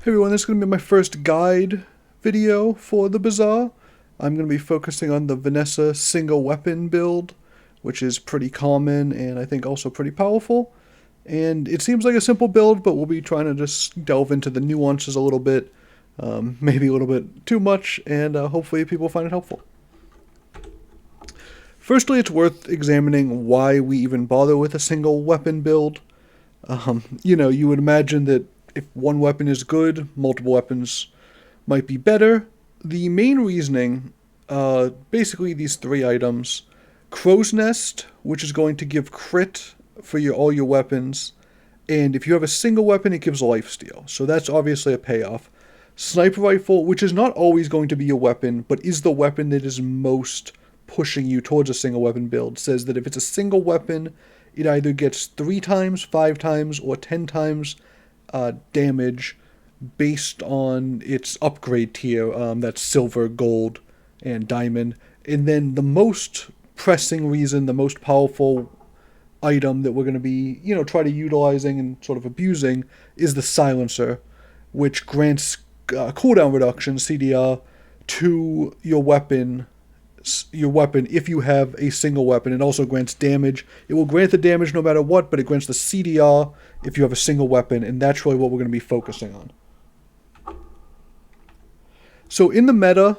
Hey everyone, this is going to be my first guide video for the Bazaar. I'm going to be focusing on the Vanessa single weapon build, which is pretty common and I think also pretty powerful. And it seems like a simple build, but we'll be trying to just delve into the nuances a little bit, maybe a little bit too much, and hopefully people find it helpful. Firstly, it's worth examining why we even bother with a single weapon build. You would imagine that if one weapon is good, multiple weapons might be better. The main reasoning, basically these three items: Crow's Nest, which is going to give crit for all your weapons, and if you have a single weapon, it gives lifesteal. So that's obviously a payoff. Sniper Rifle, which is not always going to be your weapon, but is the weapon that is most pushing you towards a single weapon build, says that if it's a single weapon, it either gets 3 times, 5 times, or 10 times damage based on its upgrade tier. That's silver, gold, and diamond. And then the most pressing reason, the most powerful item that we're going to be, try to utilizing and sort of abusing is the silencer, which grants cooldown reduction, CDR, to your weapon if you have a single weapon. It also grants damage. It will grant the damage no matter what, but it grants the CDR if you have a single weapon, and that's really what we're going to be focusing on. So in the meta,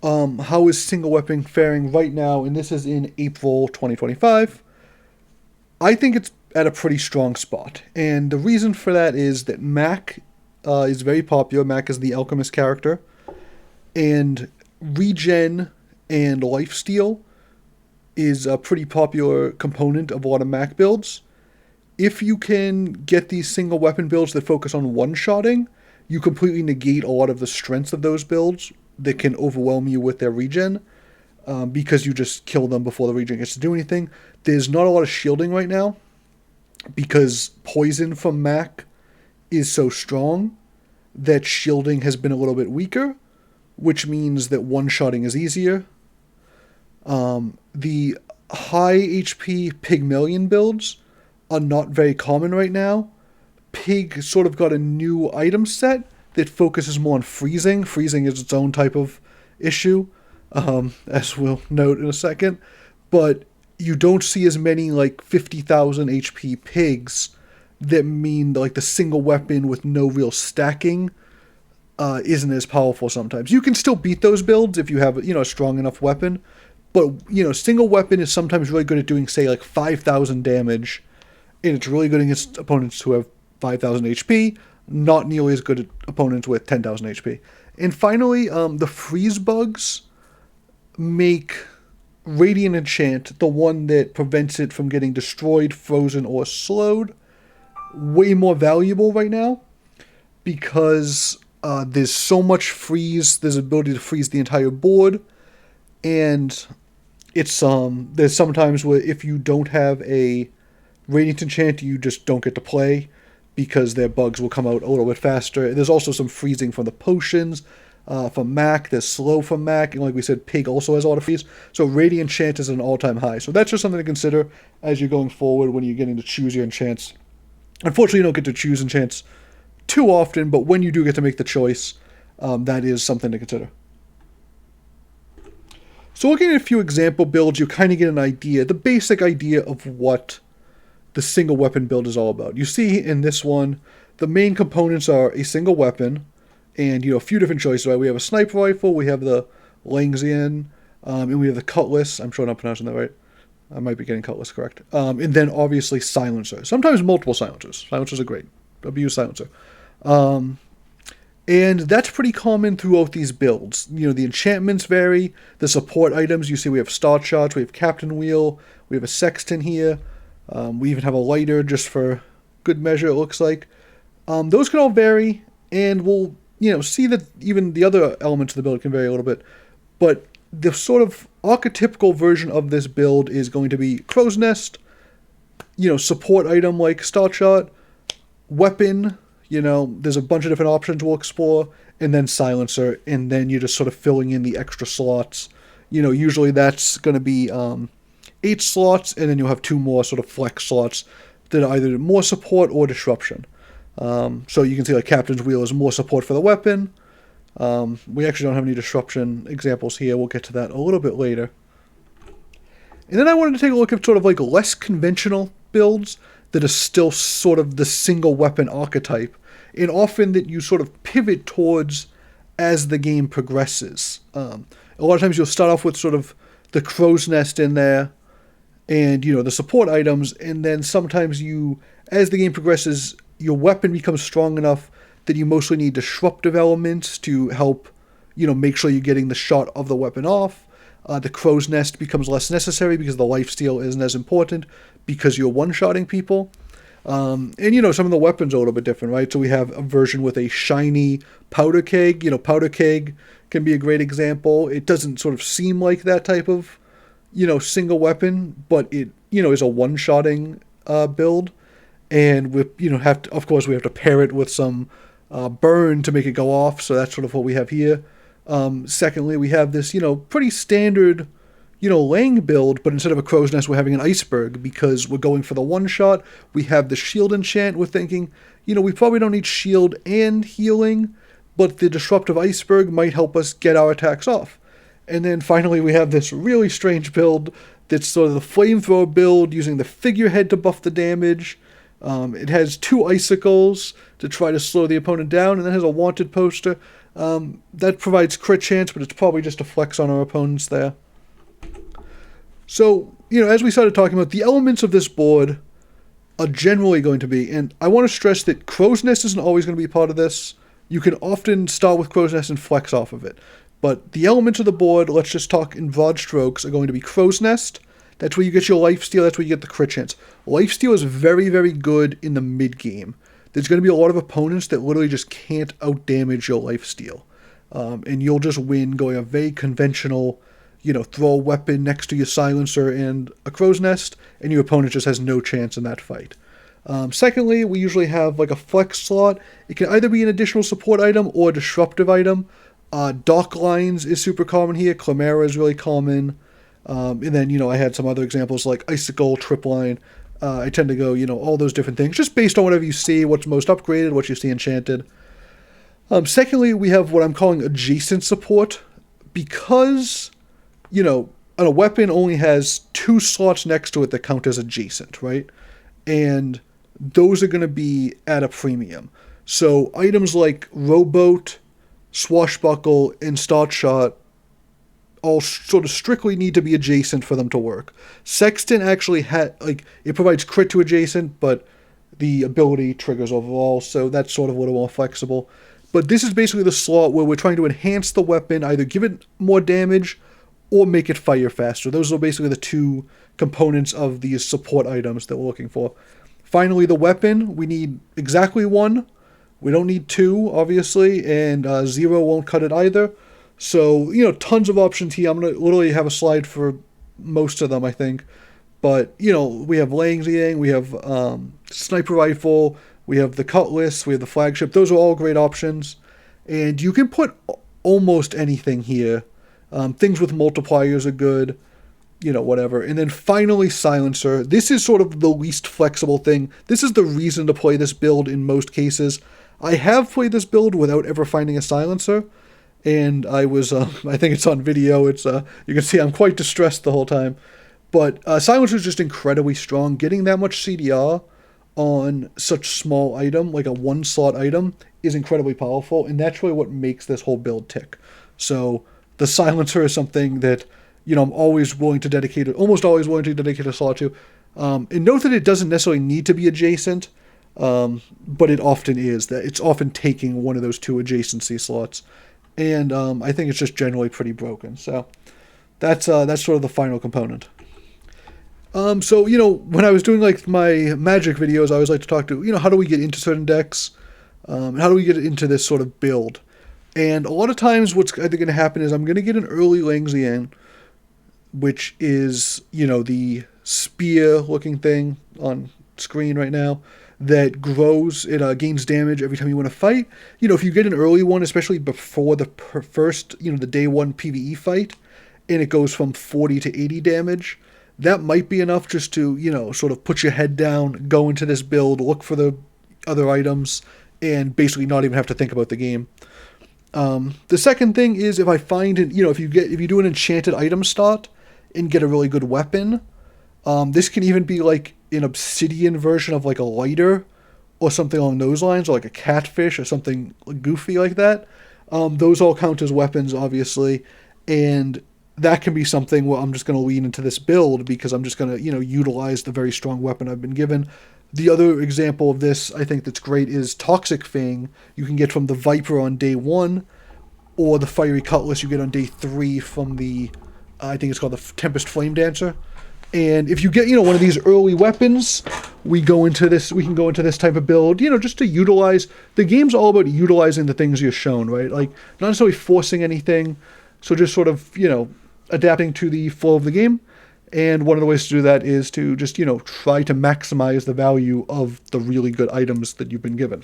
how is single weapon faring right now? And this is in April 2025. I think it's at a pretty strong spot, and the reason for that is that Mac is very popular. Mac is the alchemist character, and regen and lifesteal is a pretty popular component of a lot of Mac builds. If you can get these single weapon builds that focus on one-shotting, you completely negate a lot of the strengths of those builds that can overwhelm you with their regen, because you just kill them before the regen gets to do anything. There's not a lot of shielding right now because poison from Mac is so strong that shielding has been a little bit weaker, which means that one-shotting is easier. The high HP Pygmalion builds are not very common right now. Pig sort of got a new item set that focuses more on freezing. Freezing is its own type of issue, as we'll note in a second. But you don't see as many 50,000 HP pigs that mean the single weapon with no real stacking isn't as powerful sometimes. You can still beat those builds if you have a strong enough weapon. But, single weapon is sometimes really good at doing, say, 5,000 damage, and it's really good against opponents who have 5,000 HP, not nearly as good at opponents with 10,000 HP. And finally, the freeze bugs make Radiant Enchant, the one that prevents it from getting destroyed, frozen, or slowed, way more valuable right now, because there's so much freeze, there's ability to freeze the entire board, and it's there's sometimes where if you don't have a Radiant Enchant, you just don't get to play because their bugs will come out a little bit faster. There's also some freezing from the potions from Mac. There's slow from Mac, and like we said, Pig also has a lot of freeze. So Radiant Enchant is an all-time high. So that's just something to consider as you're going forward when you're getting to choose your enchants. Unfortunately, you don't get to choose enchants too often, but when you do get to make the choice, that is something to consider. So looking at a few example builds, you kind of get an idea, the basic idea of what the single weapon build is all about. You see in this one, the main components are a single weapon and a few different choices. Right? We have a sniper rifle, we have the Langxian, and we have the Cutlass. I'm sure I'm not pronouncing that right. I might be getting Cutlass correct. And then obviously silencer. Sometimes multiple silencers. Silencers are great. Abuse silencer. And that's pretty common throughout these builds. The enchantments vary. The support items, you see we have star shots, we have captain wheel, we have a sexton here. We even have a lighter just for good measure, it looks like. Those can all vary, and we'll see that even the other elements of the build can vary a little bit. But the sort of archetypical version of this build is going to be Crow's Nest, support item like star shot, weapon. There's a bunch of different options we'll explore, and then silencer, and then you're just sort of filling in the extra slots. Usually that's going to be 8 slots, and then you'll have 2 more sort of flex slots that are either more support or disruption. So you can see like Captain's Wheel is more support for the weapon. We actually don't have any disruption examples here. We'll get to that a little bit later. And then I wanted to take a look at sort of like less conventional builds that are still sort of the single weapon archetype, and often that you sort of pivot towards as the game progresses. A lot of times you'll start off with sort of the crow's nest in there and, the support items, and then sometimes as the game progresses, your weapon becomes strong enough that you mostly need disruptive elements to help, make sure you're getting the shot of the weapon off. The crow's nest becomes less necessary because the lifesteal isn't as important because you're one-shotting people. And some of the weapons are a little bit different, right? So we have a version with a shiny powder keg. Powder keg can be a great example. It doesn't sort of seem like that type of, single weapon, but it, is a one-shotting build. And we, have to pair it with some burn to make it go off. So that's sort of what we have here. Secondly, we have this, pretty standard, Lang build, but instead of a crow's nest, we're having an iceberg because we're going for the one shot. We have the shield enchant. We're thinking, we probably don't need shield and healing, but the disruptive iceberg might help us get our attacks off. And then finally, we have this really strange build that's sort of the Flamethrower build using the figurehead to buff the damage. It has 2 icicles to try to slow the opponent down, and then has a wanted poster. That provides crit chance, but it's probably just a flex on our opponents there. So, as we started talking about, the elements of this board are generally going to be, and I want to stress that Crow's Nest isn't always going to be part of this. You can often start with Crow's Nest and flex off of it. But the elements of the board, let's just talk in broad strokes, are going to be Crow's Nest. That's where you get your lifesteal, that's where you get the crit chance. Lifesteal is very, very good in the mid-game. There's going to be a lot of opponents that literally just can't outdamage your lifesteal. And you'll just win going a very conventional, throw a weapon next to your silencer and a crow's nest, and your opponent just has no chance in that fight. Secondly, we usually have like a flex slot. It can either be an additional support item or a disruptive item. Dock lines is super common here. Chimera is really common. And then, I had some other examples like Icicle, Tripline. I tend to go, all those different things, just based on whatever you see, what's most upgraded, what you see enchanted. Secondly, we have what I'm calling adjacent support. Because, a weapon only has 2 slots next to it that count as adjacent, right? And those are going to be at a premium. So items like Rowboat, Swashbuckle, and Start Shot all sort of strictly need to be adjacent for them to work. Sexton actually it provides crit to adjacent, but the ability triggers overall, so that's sort of a little more flexible. But this is basically the slot where we're trying to enhance the weapon, either give it more damage or make it fire faster. Those are basically the 2 components of these support items that we're looking for. Finally, the weapon, we need exactly 1. We don't need 2, obviously, and 0 won't cut it either. So, tons of options here. I'm going to literally have a slide for most of them, I think. But, we have Langxian, we have Sniper Rifle, we have the Cutlass, we have the Flagship. Those are all great options. And you can put almost anything here. Things with multipliers are good, whatever. And then finally, Silencer. This is sort of the least flexible thing. This is the reason to play this build in most cases. I have played this build without ever finding a Silencer. And I was, I think it's on video, you can see I'm quite distressed the whole time. But Silencer is just incredibly strong. Getting that much CDR on such small item, like a 1-slot item, is incredibly powerful. And that's really what makes this whole build tick. So the Silencer is something that, I'm always willing to dedicate, almost always willing to dedicate a slot to. And note that it doesn't necessarily need to be adjacent, but it often is. That it's often taking one of those 2 adjacency slots. And I think it's just generally pretty broken. So that's sort of the final component. So, when I was doing like my Magic videos, I always like to talk to, how do we get into certain decks? How do we get into this sort of build? And a lot of times what's either going to happen is I'm going to get an early Langxian, which is, the spear-looking thing on screen right now, that grows, it gains damage every time you win a fight. If you get an early one, especially before the first, the day 1 PvE fight, and it goes from 40 to 80 damage, that might be enough just to, sort of put your head down, go into this build, look for the other items and basically not even have to think about the game. The second thing is if I find it, if you do an enchanted item start and get a really good weapon, this can even be like an obsidian version of like a lighter or something along those lines, or like a catfish or something goofy like that. Those all count as weapons, obviously, and that can be something where I'm just going to lean into this build because I'm just going to, utilize the very strong weapon I've been given. The other example of this, I think that's great, is Toxic Fang. You can get from the Viper on day 1, or the Fiery Cutlass you get on day 3 from the, I think it's called the Tempest Flame Dancer. And if you get, one of these early weapons, we can go into this type of build, just to utilize, the game's all about utilizing the things you're shown, right? Like, not necessarily forcing anything, so just sort of, adapting to the flow of the game. And one of the ways to do that is to just, try to maximize the value of the really good items that you've been given.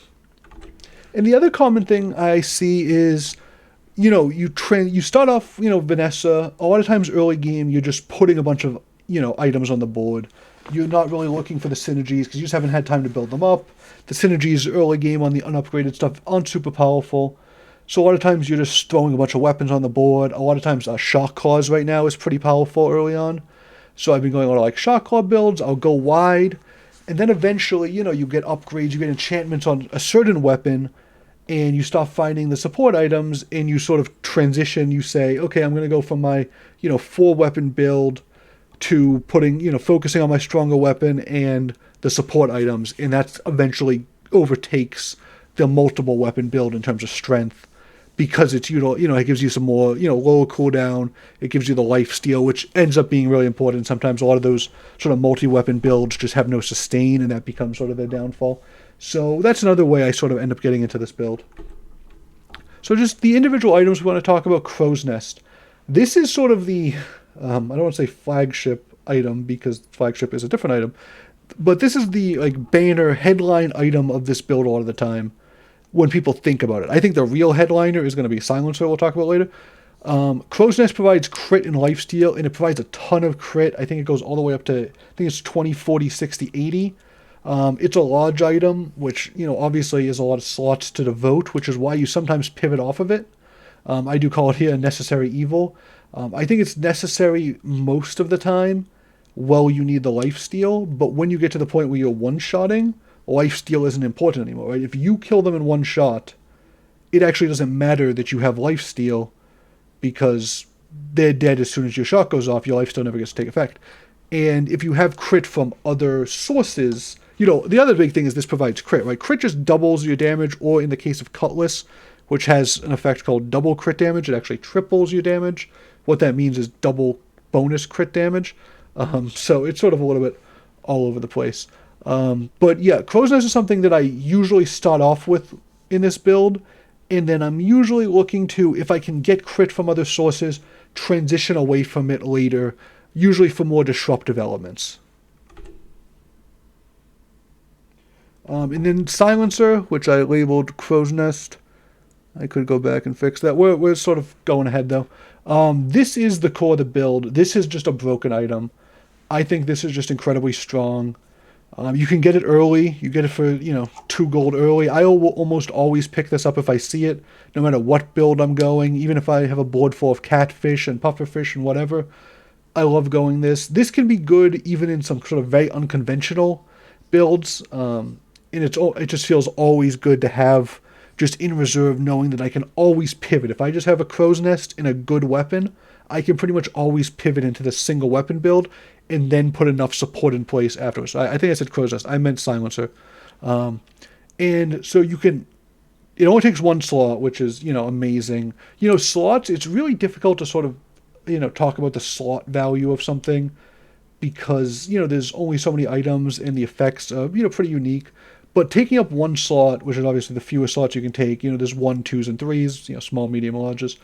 And the other common thing I see is, you start off, Vanessa, a lot of times early game, you're just putting a bunch of, items on the board. You're not really looking for the synergies because you just haven't had time to build them up. The synergies early game on the unupgraded stuff aren't super powerful. So a lot of times you're just throwing a bunch of weapons on the board. A lot of times Shock Claws right now is pretty powerful early on. So I've been going a lot of like Shock Claw builds. I'll go wide. And then eventually, you get upgrades, you get enchantments on a certain weapon, and you start finding the support items, and you sort of transition. You say, okay, I'm going to go from my, 4-weapon build to putting, focusing on my stronger weapon and the support items. And that eventually overtakes the multiple weapon build in terms of strength, because it's, it gives you some more, lower cooldown. It gives you the life steal, which ends up being really important. Sometimes a lot of those sort of multi-weapon builds just have no sustain, and that becomes sort of their downfall. So that's another way I sort of end up getting into this build. So just the individual items we want to talk about. Crow's Nest. This is sort of the, I don't want to say flagship item, because flagship is a different item, but this is the like banner headline item of this build a lot of the time when people think about it. I think the real headliner is going to be Silencer, we'll talk about later. Crow's Nest provides crit and lifesteal, and it provides a ton of crit. I think it goes all the way up to, I think it's 20, 40, 60, 80. It's a large item, which, obviously is a lot of slots to devote, which is why you sometimes pivot off of it. I do call it here a necessary evil. I think it's necessary most of the time while you need the lifesteal, but when you get to the point where you're one-shotting, lifesteal isn't important anymore, right? If you kill them in one shot, it actually doesn't matter that you have lifesteal, because they're dead as soon as your shot goes off. Your lifesteal never gets to take effect. And if you have crit from other sources, the other big thing is this provides crit, right? Crit just doubles your damage, or in the case of Cutlass, which has an effect called double crit damage, it actually triples your damage. What that means is double bonus crit damage. So it's sort of a little bit all over the place. But yeah, Crow's Nest is something that I usually start off with in this build, and then I'm usually looking to, if I can get crit from other sources, transition away from it later, usually for more disruptive elements. And then Silencer, which I labeled Crow's Nest. I could go back and fix that. We're sort of going ahead, though. This is the core of the build. This is just a broken item. I think this is just incredibly strong. You can get it early. You get it for, 2 gold early. I will almost always pick this up if I see it, no matter what build I'm going. Even if I have a board full of catfish and pufferfish and whatever, I love going this. This can be good even in some sort of very unconventional builds. And it just feels always good to have just in reserve, knowing that I can always pivot. If I just have a Crow's Nest and a good weapon, I can pretty much always pivot into the single weapon build and then put enough support in place afterwards. I think I said Crow's Nest. I meant Silencer. And so you can, it only takes 1 slot, which is, amazing. Slots, it's really difficult to sort of, talk about the slot value of something, because, there's only so many items and the effects are, pretty unique. But taking up 1 slot, which is obviously the fewest slots you can take, there's 1, 2s, and 3s, small, medium, larges,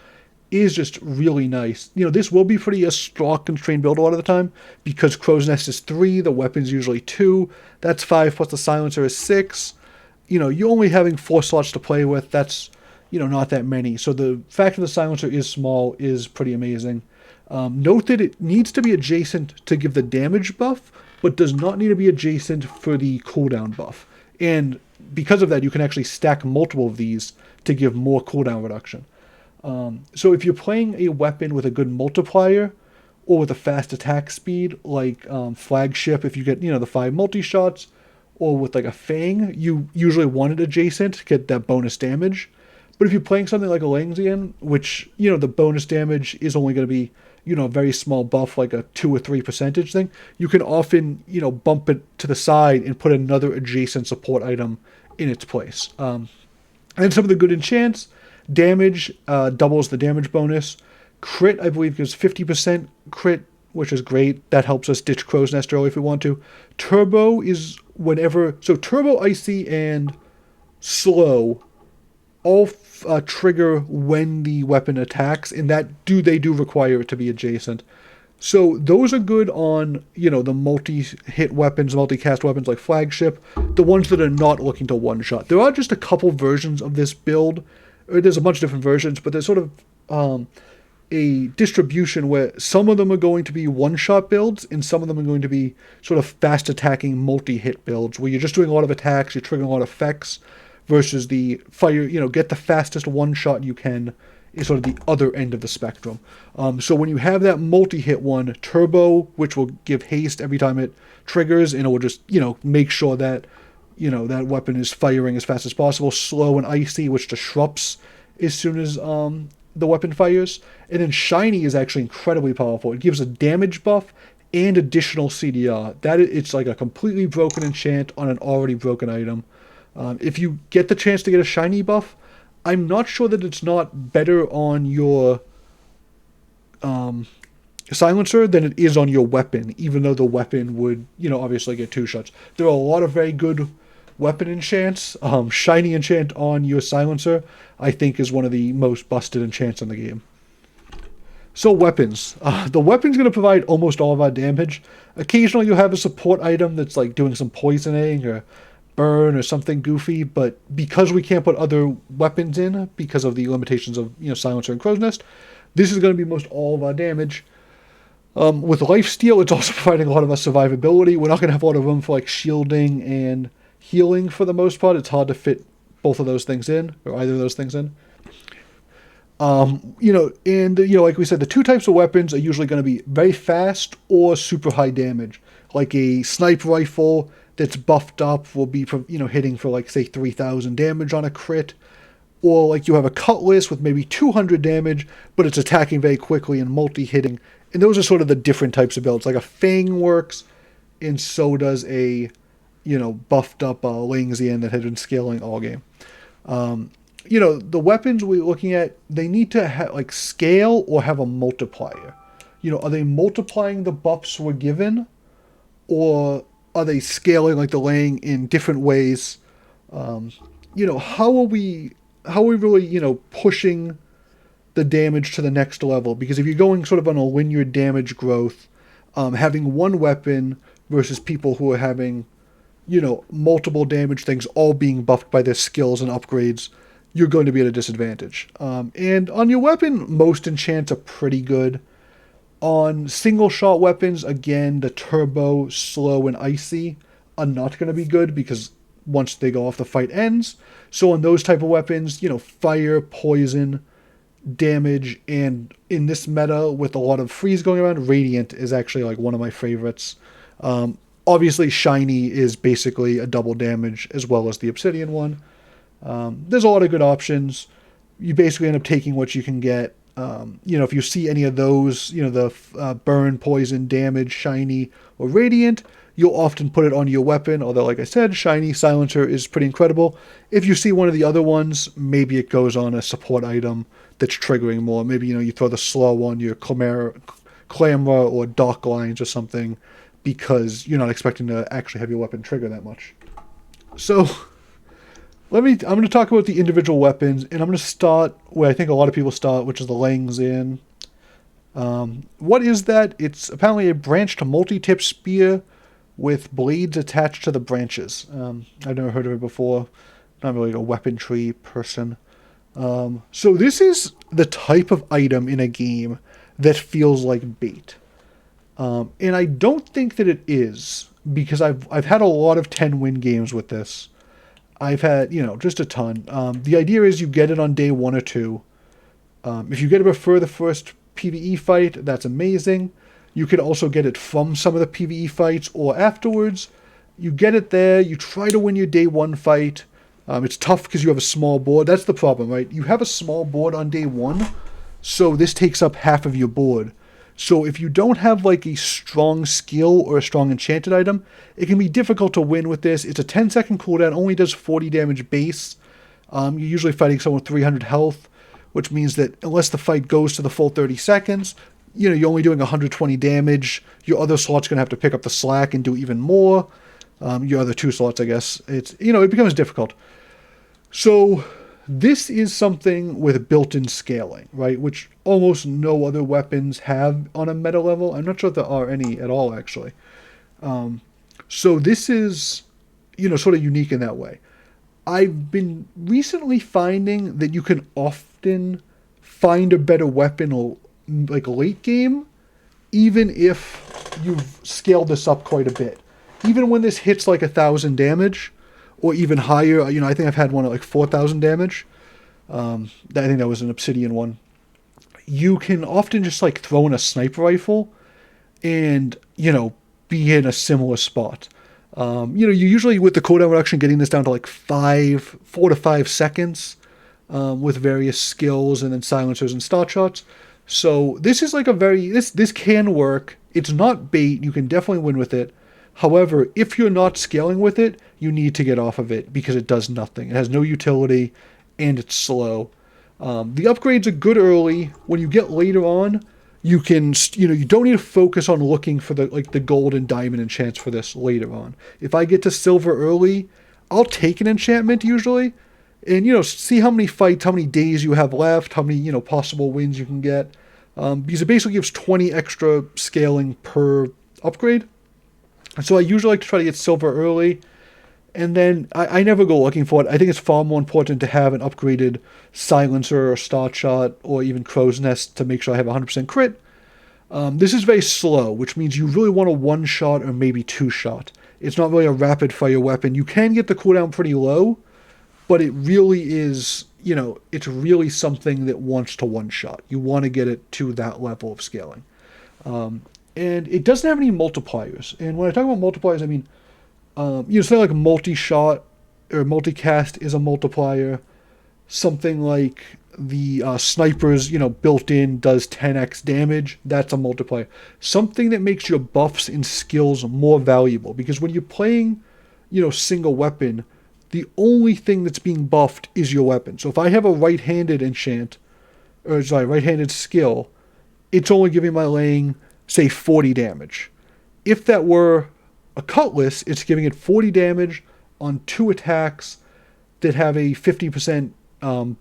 is just really nice. This will be pretty a slot constrained build a lot of the time, because Crow's Nest is 3, the weapon's usually 2, that's 5, plus the Silencer is 6. You're only having 4 slots to play with, that's, not that many. So the fact that the Silencer is small is pretty amazing. Note that it needs to be adjacent to give the damage buff, but does not need to be adjacent for the cooldown buff. And because of that, you can actually stack multiple of these to give more cooldown reduction. So if you're playing a weapon with a good multiplier, or with a fast attack speed, like Flagship, if you get, the 5 multi-shots, or with like a Fang, you usually want it adjacent to get that bonus damage. But if you're playing something like a Langxian, which, the bonus damage is only going to be, a very small buff, like a 2 or 3% thing, you can often, bump it to the side and put another adjacent support item in its place. And some of the good enchants, damage doubles the damage bonus. Crit, I believe, gives 50% crit, which is great. That helps us ditch Crow's Nest early if we want to. Turbo is whenever... So Turbo, Icy, and Slow all trigger when the weapon attacks, and they do require it to be adjacent. So those are good on, the multi-hit weapons, multi-cast weapons like Flagship, the ones that are not looking to one-shot. There are just a couple versions of this build. There's a bunch of different versions, but there's sort of a distribution where some of them are going to be one-shot builds, and some of them are going to be sort of fast-attacking multi-hit builds, where you're just doing a lot of attacks, you're triggering a lot of effects, versus the fire, get the fastest one-shot you can, is sort of the other end of the spectrum. So when you have that multi-hit one, Turbo, which will give haste every time it triggers, and it will just, make sure that, that weapon is firing as fast as possible. Slow and Icy, which disrupts as soon as the weapon fires. And then Shiny is actually incredibly powerful. It gives a damage buff and additional CDR. It's like a completely broken enchant on an already broken item. If you get the chance to get a Shiny buff, I'm not sure that it's not better on your silencer than it is on your weapon, even though the weapon would, obviously get 2 shots. There are a lot of very good weapon enchants. Shiny enchant on your silencer, I think, is one of the most busted enchants in the game. So weapons. The weapon's going to provide almost all of our damage. Occasionally you'll have a support item that's like doing some poisoning or burn or something goofy, but because we can't put other weapons in because of the limitations of silencer and Crow's Nest, this is going to be most all of our damage. With lifesteal, it's also providing a lot of our survivability. We're not going to have a lot of room for like shielding and healing for the most part. It's hard to fit both of those things in, or either of those things in. Like we said, the 2 types of weapons are usually going to be very fast or super high damage. Like a sniper rifle that's buffed up will be, hitting for like, say, 3,000 damage on a crit. Or like you have a Cutlass with maybe 200 damage, but it's attacking very quickly and multi-hitting. And those are sort of the different types of builds. Like a Fang works, and so does a, buffed up Langxian that had been scaling all game. The weapons we're looking at, they need to scale or have a multiplier. Are they multiplying the buffs we're given, or are they scaling like the Lang in different ways? How are we really, pushing the damage to the next level? Because if you're going sort of on a linear damage growth, having one weapon versus people who are having, multiple damage things all being buffed by their skills and upgrades, you're going to be at a disadvantage. And on your weapon, most enchants are pretty good. On single shot weapons, again, the Turbo, Slow, and Icy are not going to be good because once they go off, the fight ends. So on those type of weapons, fire, poison, damage, and in this meta with a lot of freeze going around, Radiant is actually like one of my favorites. Obviously, Shiny is basically a double damage as well as the Obsidian one. There's a lot of good options. You basically end up taking what you can get. If you see any of those, the burn, poison, damage, Shiny, or Radiant, you'll often put it on your weapon. Although, like I said, Shiny, Silencer is pretty incredible. If you see one of the other ones, maybe it goes on a support item that's triggering more. Maybe, you throw the Slow on your Clamora or Dock Lines or something because you're not expecting to actually have your weapon trigger that much. So I'm going to talk about the individual weapons, and I'm going to start where I think a lot of people start, which is the Langxian. What is that? It's apparently a branched multi-tip spear with blades attached to the branches. I've never heard of it before. Not really a weaponry person. So this is the type of item in a game that feels like bait. And I don't think that it is, because I've had a lot of 10-win games with this. I've had, just a ton. The idea is you get it on day 1 or 2. If you get it before the first PvE fight, that's amazing. You can also get it from some of the PvE fights or afterwards. You get it there, you try to win your day 1 fight. It's tough because you have a small board. That's the problem, right? You have a small board on day 1, so this takes up half of your board. So if you don't have like a strong skill or a strong enchanted item, it can be difficult to win with this. It's a 10-second cooldown, only does 40 damage base. You're usually fighting someone with 300 health, which means that unless the fight goes to the full 30 seconds, you're only doing 120 damage. Your other slot's going to have to pick up the slack and do even more. Your other 2 slots, I guess. It becomes difficult. So this is something with built-in scaling, right? Which almost no other weapons have on a meta level. I'm not sure if there are any at all, actually. So this is, sort of unique in that way. I've been recently finding that you can often find a better weapon like late game, even if you've scaled this up quite a bit. Even when this hits like 1,000 damage, or even higher, I think I've had one at like 4,000 damage. I think that was an obsidian one. You can often just like throw in a sniper rifle and, be in a similar spot. You usually with the cooldown reduction getting this down to like 4 to 5 seconds with various skills and then silencers and start shots. So this is like this can work. It's not bait. You can definitely win with it. However, if you're not scaling with it, you need to get off of it because it does nothing. It has no utility and it's slow. The upgrades are good early. When you get later on, you can, you don't need to focus on looking for the gold and diamond enchants for this later on. If I get to silver early, I'll take an enchantment usually and, see how many fights, how many days you have left, how many, possible wins you can get. Because it basically gives 20 extra scaling per upgrade. And so I usually like to try to get silver early. And then I never go looking for it. I think it's far more important to have an upgraded silencer or start shot or even crow's nest to make sure I have 100% crit. This is very slow, which means you really want a 1-shot or maybe 2-shot. It's not really a rapid fire weapon. You can get the cooldown pretty low, but it really is, it's really something that wants to 1-shot. You want to get it to that level of scaling. And it doesn't have any multipliers. And when I talk about multipliers, I mean, something like multi-shot or multicast is a multiplier. Something like the snipers, built in does 10x damage. That's a multiplier. Something that makes your buffs and skills more valuable. Because when you're playing, single weapon, the only thing that's being buffed is your weapon. So if I have a right-handed right-handed skill, it's only giving my laying, say, 40 damage. If that were a Cutlass, it's giving it 40 damage on 2 attacks that have a 50%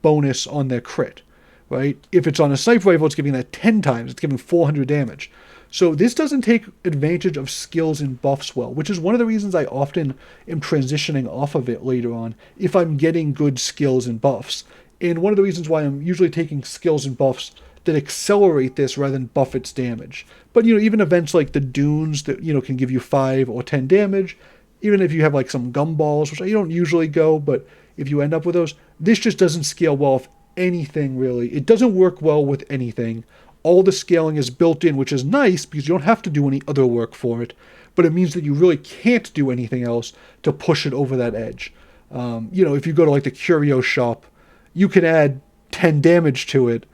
bonus on their crit, right? If it's on a sniper rifle, it's giving that 10 times. It's giving 400 damage. So this doesn't take advantage of skills and buffs well, which is one of the reasons I often am transitioning off of it later on if I'm getting good skills and buffs. And one of the reasons why I'm usually taking skills and buffs that accelerate this rather than buff its damage. But, even events like the dunes that, can give you 5 or 10 damage, even if you have like some gumballs, which I don't usually go, but if you end up with those, this just doesn't scale well with anything really. It doesn't work well with anything. All the scaling is built in, which is nice because you don't have to do any other work for it, but it means that you really can't do anything else to push it over that edge. If you go to like the curio shop, you can add 10 damage to it,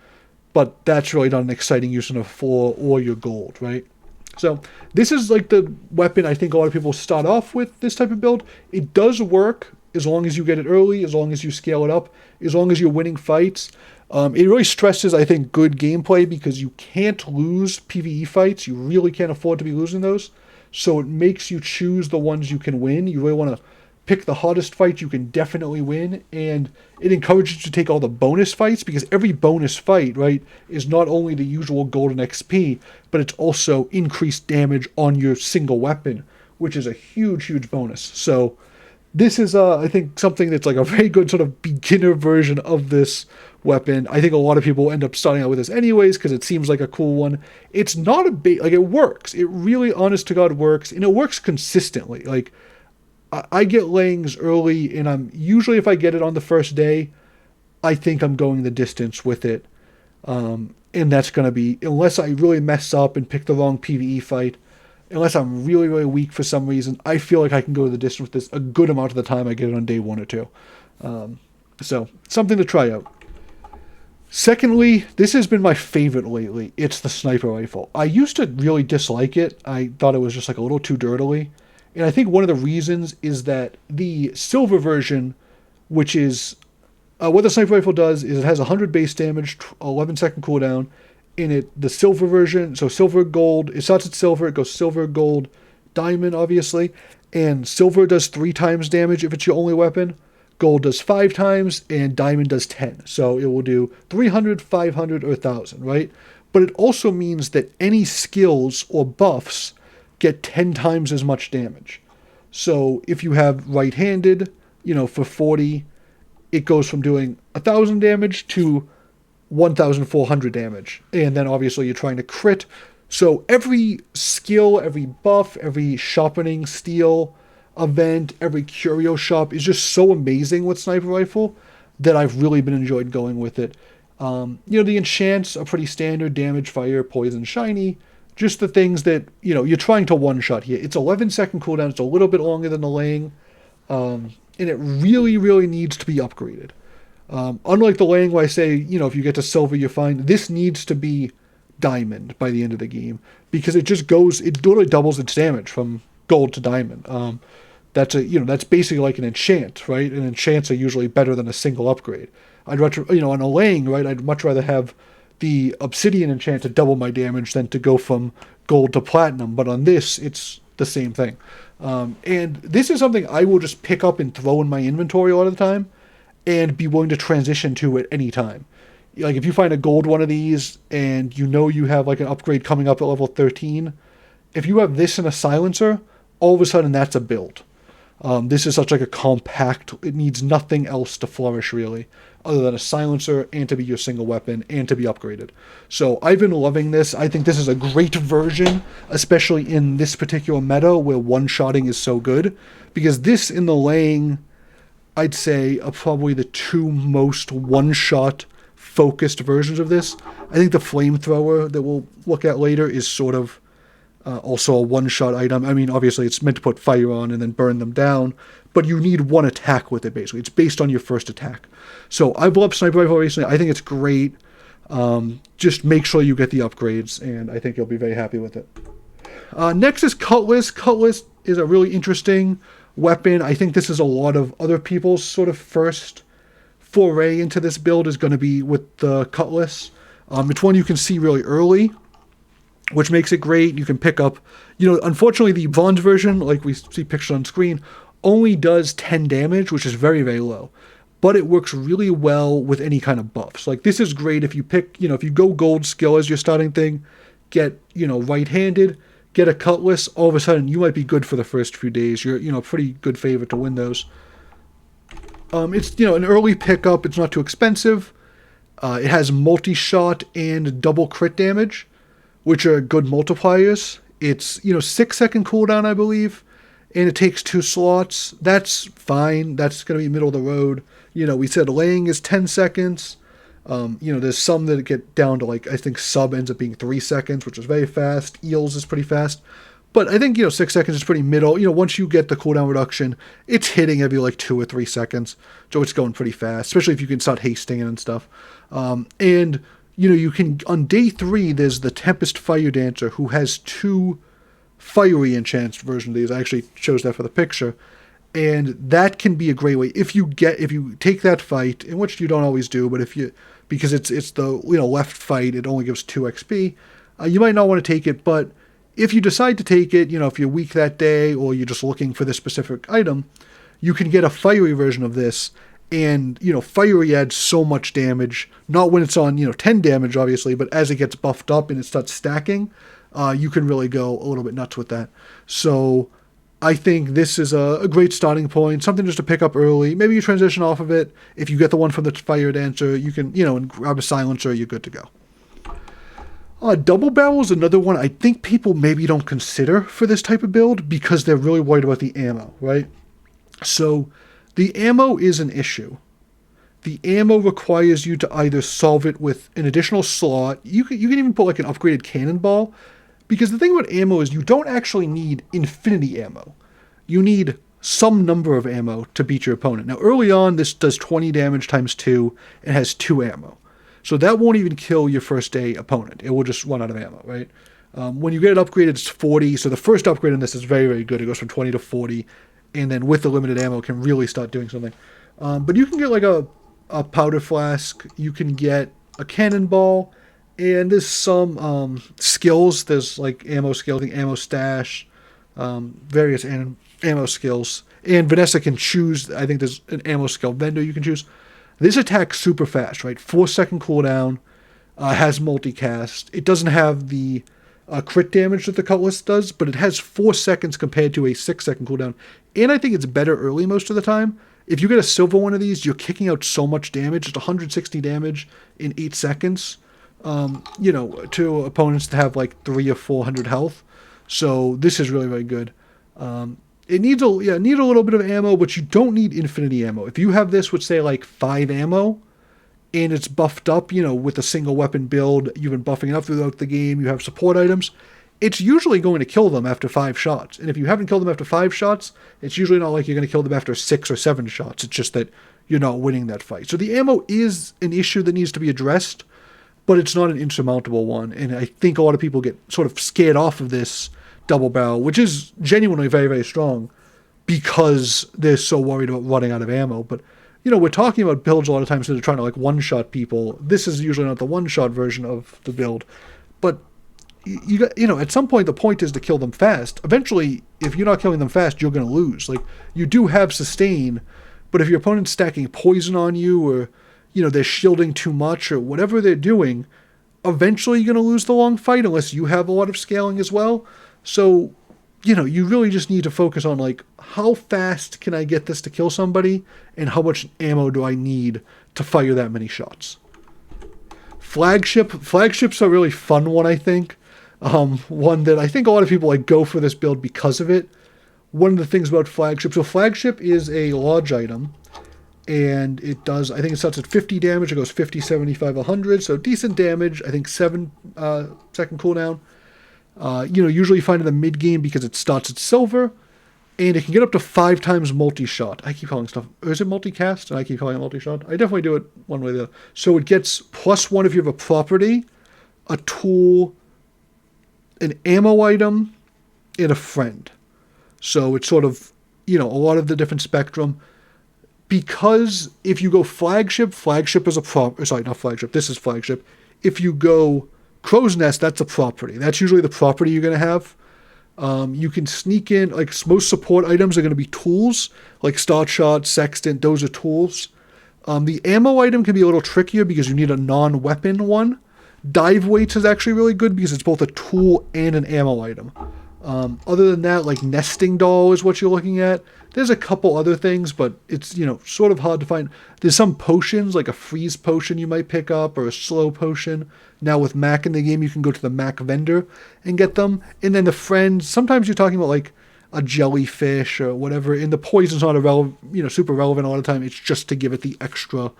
but that's really not an exciting use on a 4 or your gold, right? So this is like the weapon I think a lot of people start off with this type of build. It does work as long as you get it early, as long as you scale it up, as long as you're winning fights. It really stresses, I think, good gameplay because you can't lose PvE fights. You really can't afford to be losing those. So it makes you choose the ones you can win. You really want to pick the hottest fight you can definitely win, and it encourages you to take all the bonus fights because every bonus fight, right, is not only the usual golden XP, but it's also increased damage on your single weapon, which is a huge, huge bonus. So this is, I think, something that's like a very good sort of beginner version of this weapon. I think a lot of people end up starting out with this anyways because it seems like a cool one. It's not a bait, like it works. It really, honest to God, works, and it works consistently. Like, I get Langs early, and I'm usually, if I get it on the first day, I think I'm going the distance with it. And that's going to be, unless I really mess up and pick the wrong PvE fight, unless I'm really, really weak for some reason, I feel like I can go the distance with this a good amount of the time I get it on day 1 or 2. So, something to try out. Secondly, this has been my favorite lately. It's the sniper rifle. I used to really dislike it. I thought it was just like a little too dirtily. And I think one of the reasons is that the silver version, which is what the sniper rifle does, is it has 100 base damage, 11-second cooldown. In it, the silver version, so silver, gold, it starts at silver, it goes silver, gold, diamond, obviously. And silver does 3 times damage if it's your only weapon. Gold does 5 times, and diamond does 10. So it will do 300, 500, or 1,000, right? But it also means that any skills or buffs get 10 times as much damage. So if you have right-handed, for 40, it goes from doing 1,000 damage to 1,400 damage. And then obviously you're trying to crit. So every skill, every buff, every sharpening steel event, every curio shop is just so amazing with sniper rifle that I've really been enjoyed going with it. The enchants are pretty standard: damage, fire, poison, shiny. Just the things that, you're trying to one-shot here. It's 11-second cooldown. It's a little bit longer than the Lang. And it really, really needs to be upgraded. Unlike the Lang where I say, if you get to silver, you're fine. This needs to be diamond by the end of the game. Because it literally doubles its damage from gold to diamond. That's basically like an enchant, right? And enchants are usually better than a single upgrade. I'd rather, on a Lang, right, I'd much rather have the obsidian enchant to double my damage than to go from gold to platinum. But on this, it's the same thing. And this is something I will just pick up and throw in my inventory a lot of the time and be willing to transition to at any time. Like if you find a gold one of these and you have like an upgrade coming up at level 13, if you have this and a silencer, all of a sudden that's a build. This is such like a compact, it needs nothing else to flourish really, other than a silencer and to be your single weapon and to be upgraded. So I've been loving this. I think this is a great version, especially in this particular meta where one-shotting is so good, because this in the Lang, I'd say, are probably the 2 most one-shot focused versions of this. I think the Flamethrower that we'll look at later is sort of also a one-shot item. I mean, obviously it's meant to put fire on and then burn them down, but you need one attack with it, basically. It's based on your first attack. So I've loved Sniper Rifle recently. I think it's great. Just make sure you get the upgrades, and I think you'll be very happy with it. Next is Cutlass. Cutlass is a really interesting weapon. I think this is a lot of other people's sort of first foray into this build is going to be with the Cutlass. It's one you can see really early, which makes it great. You can pick up, unfortunately the bronze version, like we see pictured on screen, only does 10 damage, which is very, very low. But it works really well with any kind of buffs. Like this is great if you pick, if you go gold skill as your starting thing, get, right-handed, get a Cutlass, all of a sudden you might be good for the first few days. You're, a pretty good favorite to win those. It's, an early pickup. It's not too expensive. It has multi-shot and double crit damage, which are good multipliers. It's, 6-second cooldown, I believe, and it takes 2 slots. That's fine. That's going to be middle of the road. We said Lang is 10 seconds. There's some that get down to I think sub ends up being 3 seconds, which is very fast. Eels is pretty fast. But I think, 6 seconds is pretty middle. Once you get the cooldown reduction, it's hitting every 2 or 3 seconds. So it's going pretty fast, especially if you can start hasting it and stuff. And you can, on day 3, there's the Tempest Fire Dancer who has 2 fiery enchants versions of these. I actually chose that for the picture. And that can be a great way if you take that fight, in which you don't always do, but because it's the left fight, it only gives 2 XP. You might not want to take it, but if you decide to take it, if you're weak that day or you're just looking for this specific item, you can get a fiery version of this. And, fiery adds so much damage, not when it's on, 10 damage, obviously, but as it gets buffed up and it starts stacking, you can really go a little bit nuts with that. So I think this is a great starting point, something just to pick up early. Maybe you transition off of it. If you get the one from the Fire Dancer, you can, and grab a silencer, you're good to go. Double barrel is another one I think people maybe don't consider for this type of build because they're really worried about the ammo, right? So the ammo is an issue. The ammo requires you to either solve it with an additional slot. You can even put like an upgraded cannonball, because the thing about ammo is you don't actually need infinity ammo. You need some number of ammo to beat your opponent. Now early on, this does 20 damage times 2 and has 2 ammo. So that won't even kill your first day opponent. It will just run out of ammo, right? When you get it upgraded, it's 40. So the first upgrade in this is very, very good. It goes from 20 to 40. And then with the limited ammo, it can really start doing something. But you can get like a powder flask. You can get a cannonball. And there's some skills. There's like ammo skill, I think ammo stash, various ammo skills. And Vanessa can choose, I think there's an ammo skill vendor you can choose. This attacks super fast, right? 4-second cooldown, has multicast. It doesn't have the crit damage that the Cutlass does, but it has 4 seconds compared to a 6-second cooldown. And I think it's better early most of the time. If you get a silver one of these, you're kicking out so much damage. It's 160 damage in 8 seconds. To opponents that have like 300 or 400 health. So this is really, really good. It needs a little bit of ammo, but you don't need infinity ammo. If you have this with say like 5 ammo, and it's buffed up, with a single weapon build, you've been buffing it up throughout the game, you have support items, it's usually going to kill them after 5 shots. And if you haven't killed them after 5 shots, it's usually not like you're going to kill them after 6 or 7 shots. It's just that you're not winning that fight. So the ammo is an issue that needs to be addressed, but it's not an insurmountable one. And I think a lot of people get sort of scared off of this double barrel, which is genuinely very, very strong, because they're so worried about running out of ammo. But, we're talking about builds a lot of times that are trying to like one-shot people. This is usually not the one-shot version of the build. But, at some point, the point is to kill them fast. Eventually, if you're not killing them fast, you're going to lose. Like, you do have sustain, but if your opponent's stacking poison on you, or they're shielding too much, or whatever they're doing, eventually you're going to lose the long fight unless you have a lot of scaling as well. So, you really just need to focus on like, how fast can I get this to kill somebody, and how much ammo do I need to fire that many shots. Flagship's a really fun one, I think. One that I think a lot of people like go for this build because of it. One of the things about Flagship, so Flagship is a large item, and it does, I think it starts at 50 damage, it goes 50, 75, 100, so decent damage, I think 7-second cooldown. Usually you find in the mid game because it starts at silver, and it can get up to 5 times multi-shot. I keep calling stuff, or is it multicast? And I keep calling it multi-shot. I definitely do it one way or the other. So it gets +1 if you have a property, a tool, an ammo item, and a friend. So it's sort of, a lot of the different spectrum. Because if you go Flagship is a not Flagship, this is Flagship. If you go Crow's Nest, that's a property. That's usually the property you're going to have. You can sneak in, like most support items are going to be tools, like Star Shot, Sextant, those are tools. The ammo item can be a little trickier because you need a non-weapon one. Dive weights is actually really good because it's both a tool and an ammo item. Other than that, like nesting doll is what you're looking at. There's a couple other things, but it's, sort of hard to find. There's some potions, like a freeze potion you might pick up, or a slow potion. Now with Mac in the game, you can go to the Mac vendor and get them. And then the friends, sometimes you're talking about like a jellyfish or whatever, and the poison's not super relevant a lot of the time. It's just to give it the extra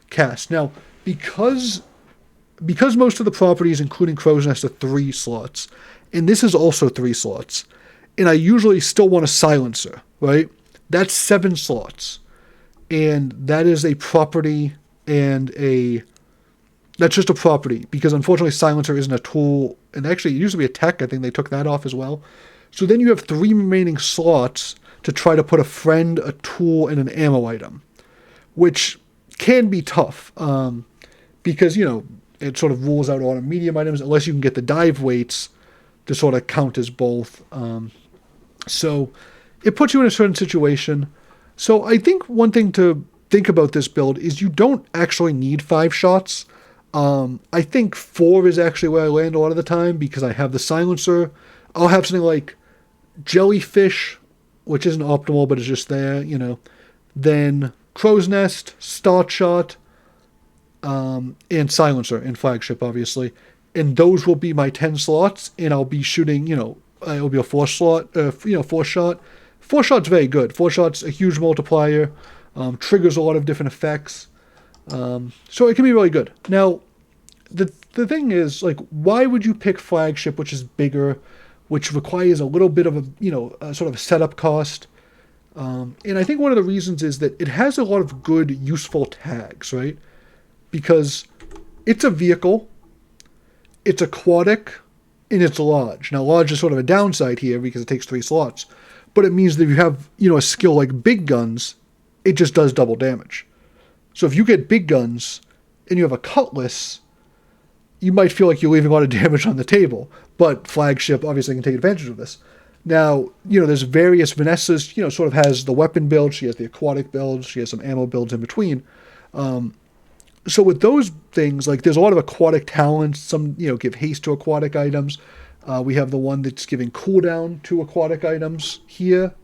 cast. Now, because most of the properties, including Crow's Nest, are 3 slots, and this is also 3 slots, and I usually still want a silencer, right? That's 7 slots. And that is a property that's just a property, because unfortunately silencer isn't a tool, and actually it used to be a tech. I think they took that off as well. So then you have 3 remaining slots to try to put a friend, a tool, and an ammo item, which can be tough, because, it sort of rules out all the medium items unless you can get the dive weights to sort of count as both. So it puts you in a certain situation. So I think one thing to think about this build is you don't actually need 5 shots. I think 4 is actually where I land a lot of the time, because I have the silencer. I'll have something like jellyfish, which isn't optimal, but it's just there, Then Crow's Nest, Start Shot, and silencer in Flagship, obviously. And those will be my 10 slots, and I'll be shooting, it will be a 4 shot. Four shot's very good. Four shot's a huge multiplier, triggers a lot of different effects, so it can be really good. Now, the thing is, like, why would you pick Flagship, which is bigger, which requires a little bit of a sort of a setup cost? And I think one of the reasons is that it has a lot of good, useful tags, right? Because it's a vehicle, it's aquatic, and it's large. Now, large is sort of a downside here because it takes 3 slots, but it means that if you have, a skill like big guns, it just does double damage. So if you get big guns and you have a Cutlass, you might feel like you're leaving a lot of damage on the table, but Flagship obviously can take advantage of this. Now, there's various Vanessa's, sort of has the weapon build, she has the aquatic build, she has some ammo builds in between. So with those things, like, there's a lot of aquatic talents. Some, give haste to aquatic items. We have the one that's giving cooldown to aquatic items here.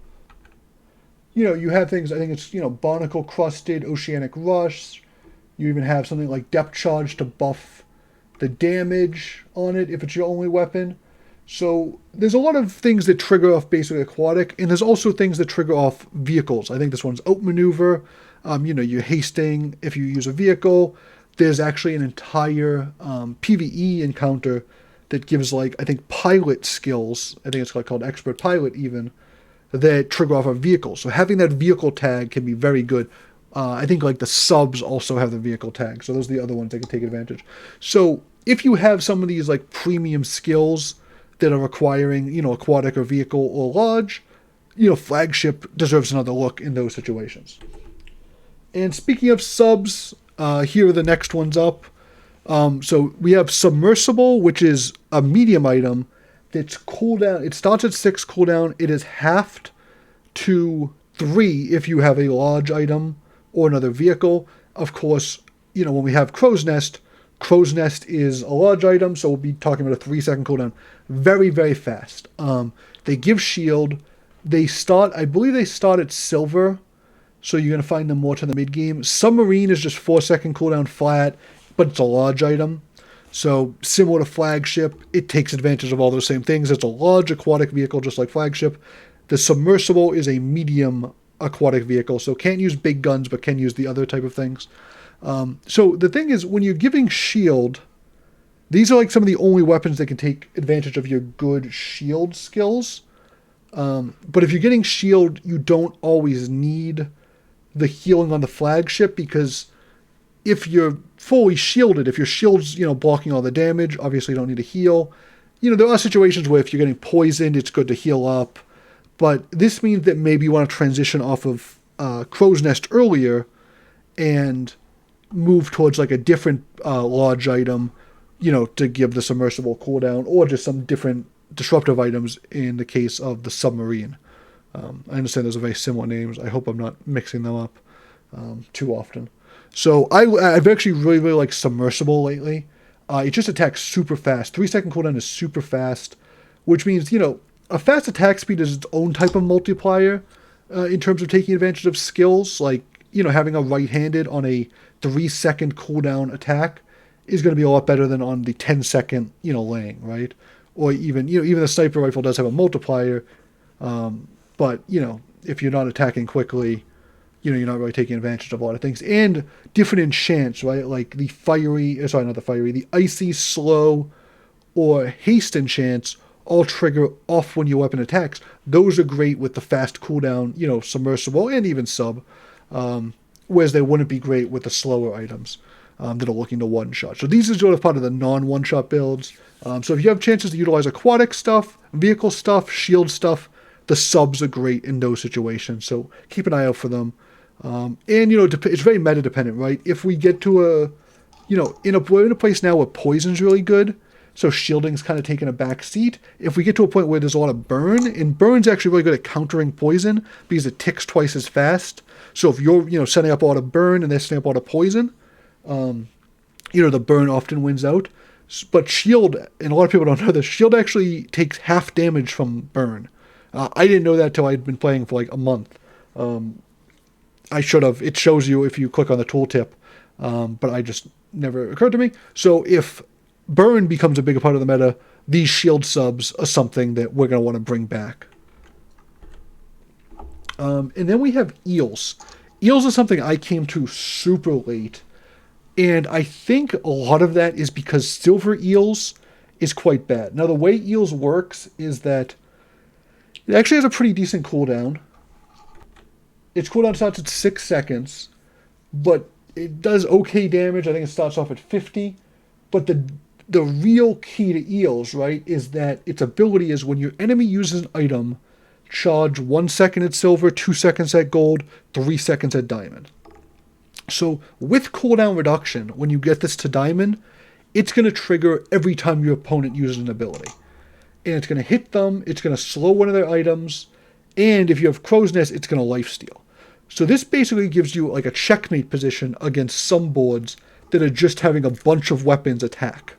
You have things, I think it's, barnacle crusted, oceanic rush. You even have something like depth charge to buff the damage on it if it's your only weapon. So there's a lot of things that trigger off basically aquatic, and there's also things that trigger off vehicles. I think this one's outmaneuver. You're hasting if you use a vehicle. There's actually an entire PvE encounter that gives, like, I think pilot skills. I think it's called expert pilot even, that trigger off a vehicle. So having that vehicle tag can be very good. I think, like, the subs also have the vehicle tag. So those are the other ones that can take advantage. So if you have some of these, like, premium skills that are requiring, aquatic or vehicle or large, Flagship deserves another look in those situations. And speaking of subs, here are the next ones up. So we have Submersible, which is a medium item that's cooldown. It starts at 6 cooldown. It is halved to 3 if you have a large item or another vehicle. Of course, when we have Crow's Nest is a large item, so we'll be talking about a 3-second cooldown. Very, very fast. They give shield. I believe they start at silver, so you're going to find them more to the mid-game. Submarine is just 4-second cooldown flat, but it's a large item. So similar to Flagship, it takes advantage of all those same things. It's a large aquatic vehicle, just like Flagship. The Submersible is a medium aquatic vehicle, so can't use big guns, but can use the other type of things. So the thing is, when you're giving shield, these are like some of the only weapons that can take advantage of your good shield skills. But if you're getting shield, you don't always need the healing on the Flagship, because if you're fully shielded, if your shield's, blocking all the damage, obviously you don't need to heal. There are situations where if you're getting poisoned, it's good to heal up. But this means that maybe you want to transition off of Crow's Nest earlier and move towards, like, a different large item, to give the Submersible cooldown, or just some different disruptive items in the case of the Submarine. I understand those are very similar names. I hope I'm not mixing them up too often. So I've actually really, really liked Submersible lately. It just attacks super fast. 3-second cooldown is super fast, which means, a fast attack speed is its own type of multiplier in terms of taking advantage of skills. Like, having a right-handed on a 3-second cooldown attack is going to be a lot better than on the 10-second, laying, right? Or even, even the sniper rifle does have a multiplier, but, if you're not attacking quickly, you're not really taking advantage of a lot of things. And different enchants, right? Like the icy, slow, or haste enchants all trigger off when your weapon attacks. Those are great with the fast cooldown, Submersible, and even sub, whereas they wouldn't be great with the slower items that are looking to one-shot. So these are sort of part of the non-one-shot builds. So if you have chances to utilize aquatic stuff, vehicle stuff, shield stuff, the subs are great in those situations. So keep an eye out for them. And, it's very meta-dependent, right? If we get to we're in a place now where poison's really good, so shielding's kind of taking a back seat. If we get to a point where there's a lot of burn, and burn's actually really good at countering poison because it ticks twice as fast. So if you're, setting up a lot of burn and they're setting up a lot of poison, the burn often wins out. But shield, and a lot of people don't know this, shield actually takes half damage from burn. I didn't know that till I'd been playing for like a month. I should have. It shows you if you click on the tooltip, but I just never occurred to me. So if burn becomes a bigger part of the meta, these shield subs are something that we're going to want to bring back. And then we have eels. Eels is something I came to super late. And I think a lot of that is because silver eels is quite bad. Now, the way eels works is that it actually has a pretty decent cooldown. Its cooldown starts at 6 seconds, but it does okay damage. I think it starts off at 50. But the real key to eels, right, is that its ability is when your enemy uses an item, charge 1 second at silver, 2 seconds at gold, 3 seconds at diamond. So with cooldown reduction, when you get this to diamond, it's going to trigger every time your opponent uses an ability. And it's going to hit them, it's going to slow one of their items, and if you have Crow's Nest, it's going to lifesteal. So this basically gives you like a checkmate position against some boards that are just having a bunch of weapons attack.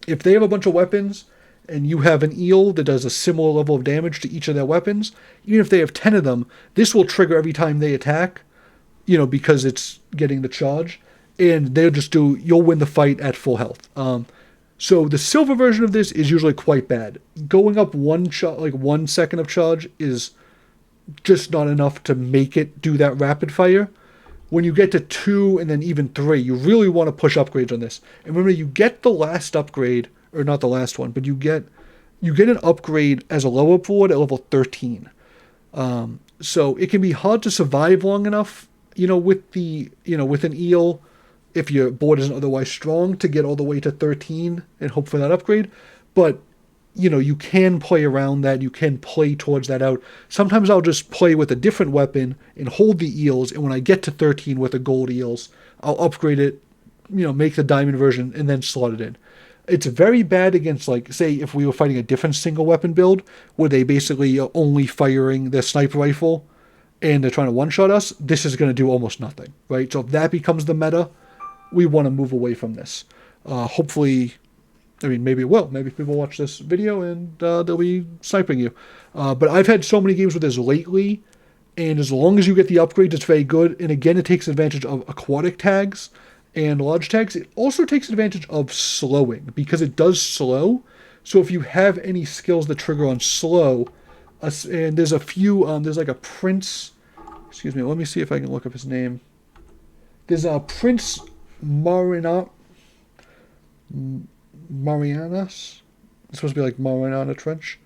If they have a bunch of weapons, and you have an eel that does a similar level of damage to each of their weapons, even if they have 10 of them, this will trigger every time they attack, because it's getting the charge, and you'll win the fight at full health. So the silver version of this is usually quite bad. Going up 1 second of charge is just not enough to make it do that rapid fire. When you get to 2 and then even 3, you really want to push upgrades on this. And remember, you get the last upgrade, or not the last one, but you get an upgrade as a lower board at level 13. So it can be hard to survive long enough, with an eel, if your board isn't otherwise strong, to get all the way to 13 and hope for that upgrade. But, you can play around that. You can play towards that out. Sometimes I'll just play with a different weapon and hold the eels. And when I get to 13 with the gold eels, I'll upgrade it, make the diamond version, and then slot it in. It's very bad against, say, if we were fighting a different single weapon build, where they basically are only firing their sniper rifle and they're trying to one-shot us. This is going to do almost nothing, right? So if that becomes the meta, we want to move away from this. Hopefully, maybe it will. Maybe people watch this video and they'll be sniping you. But I've had so many games with this lately, and as long as you get the upgrades, it's very good. And again, it takes advantage of aquatic tags and large tags. It also takes advantage of slowing, because it does slow. So if you have any skills that trigger on slow, and there's a few, there's like a prince, let me see if I can look up his name. There's a Prince Marianas. It's supposed to be like Mariana Trench.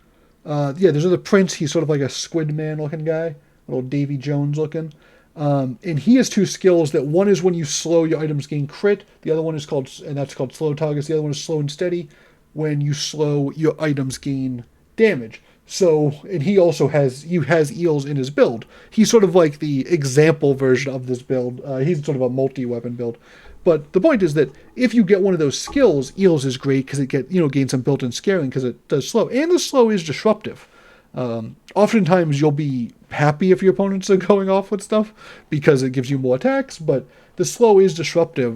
There's another prince. He's sort of like a squid man looking guy, a little Davy Jones looking. And he has 2 skills. That one is when you slow, your items gain crit. The other one is called slow targets. The other one is slow and steady. When you slow, your items gain damage. So, and he has eels in his build. He's sort of like the example version of this build. He's sort of a multi-weapon build. But the point is that if you get one of those skills, eels is great because it gains some built-in scaling because it does slow. And the slow is disruptive. Oftentimes you'll be happy if your opponents are going off with stuff because it gives you more attacks, but the slow is disruptive.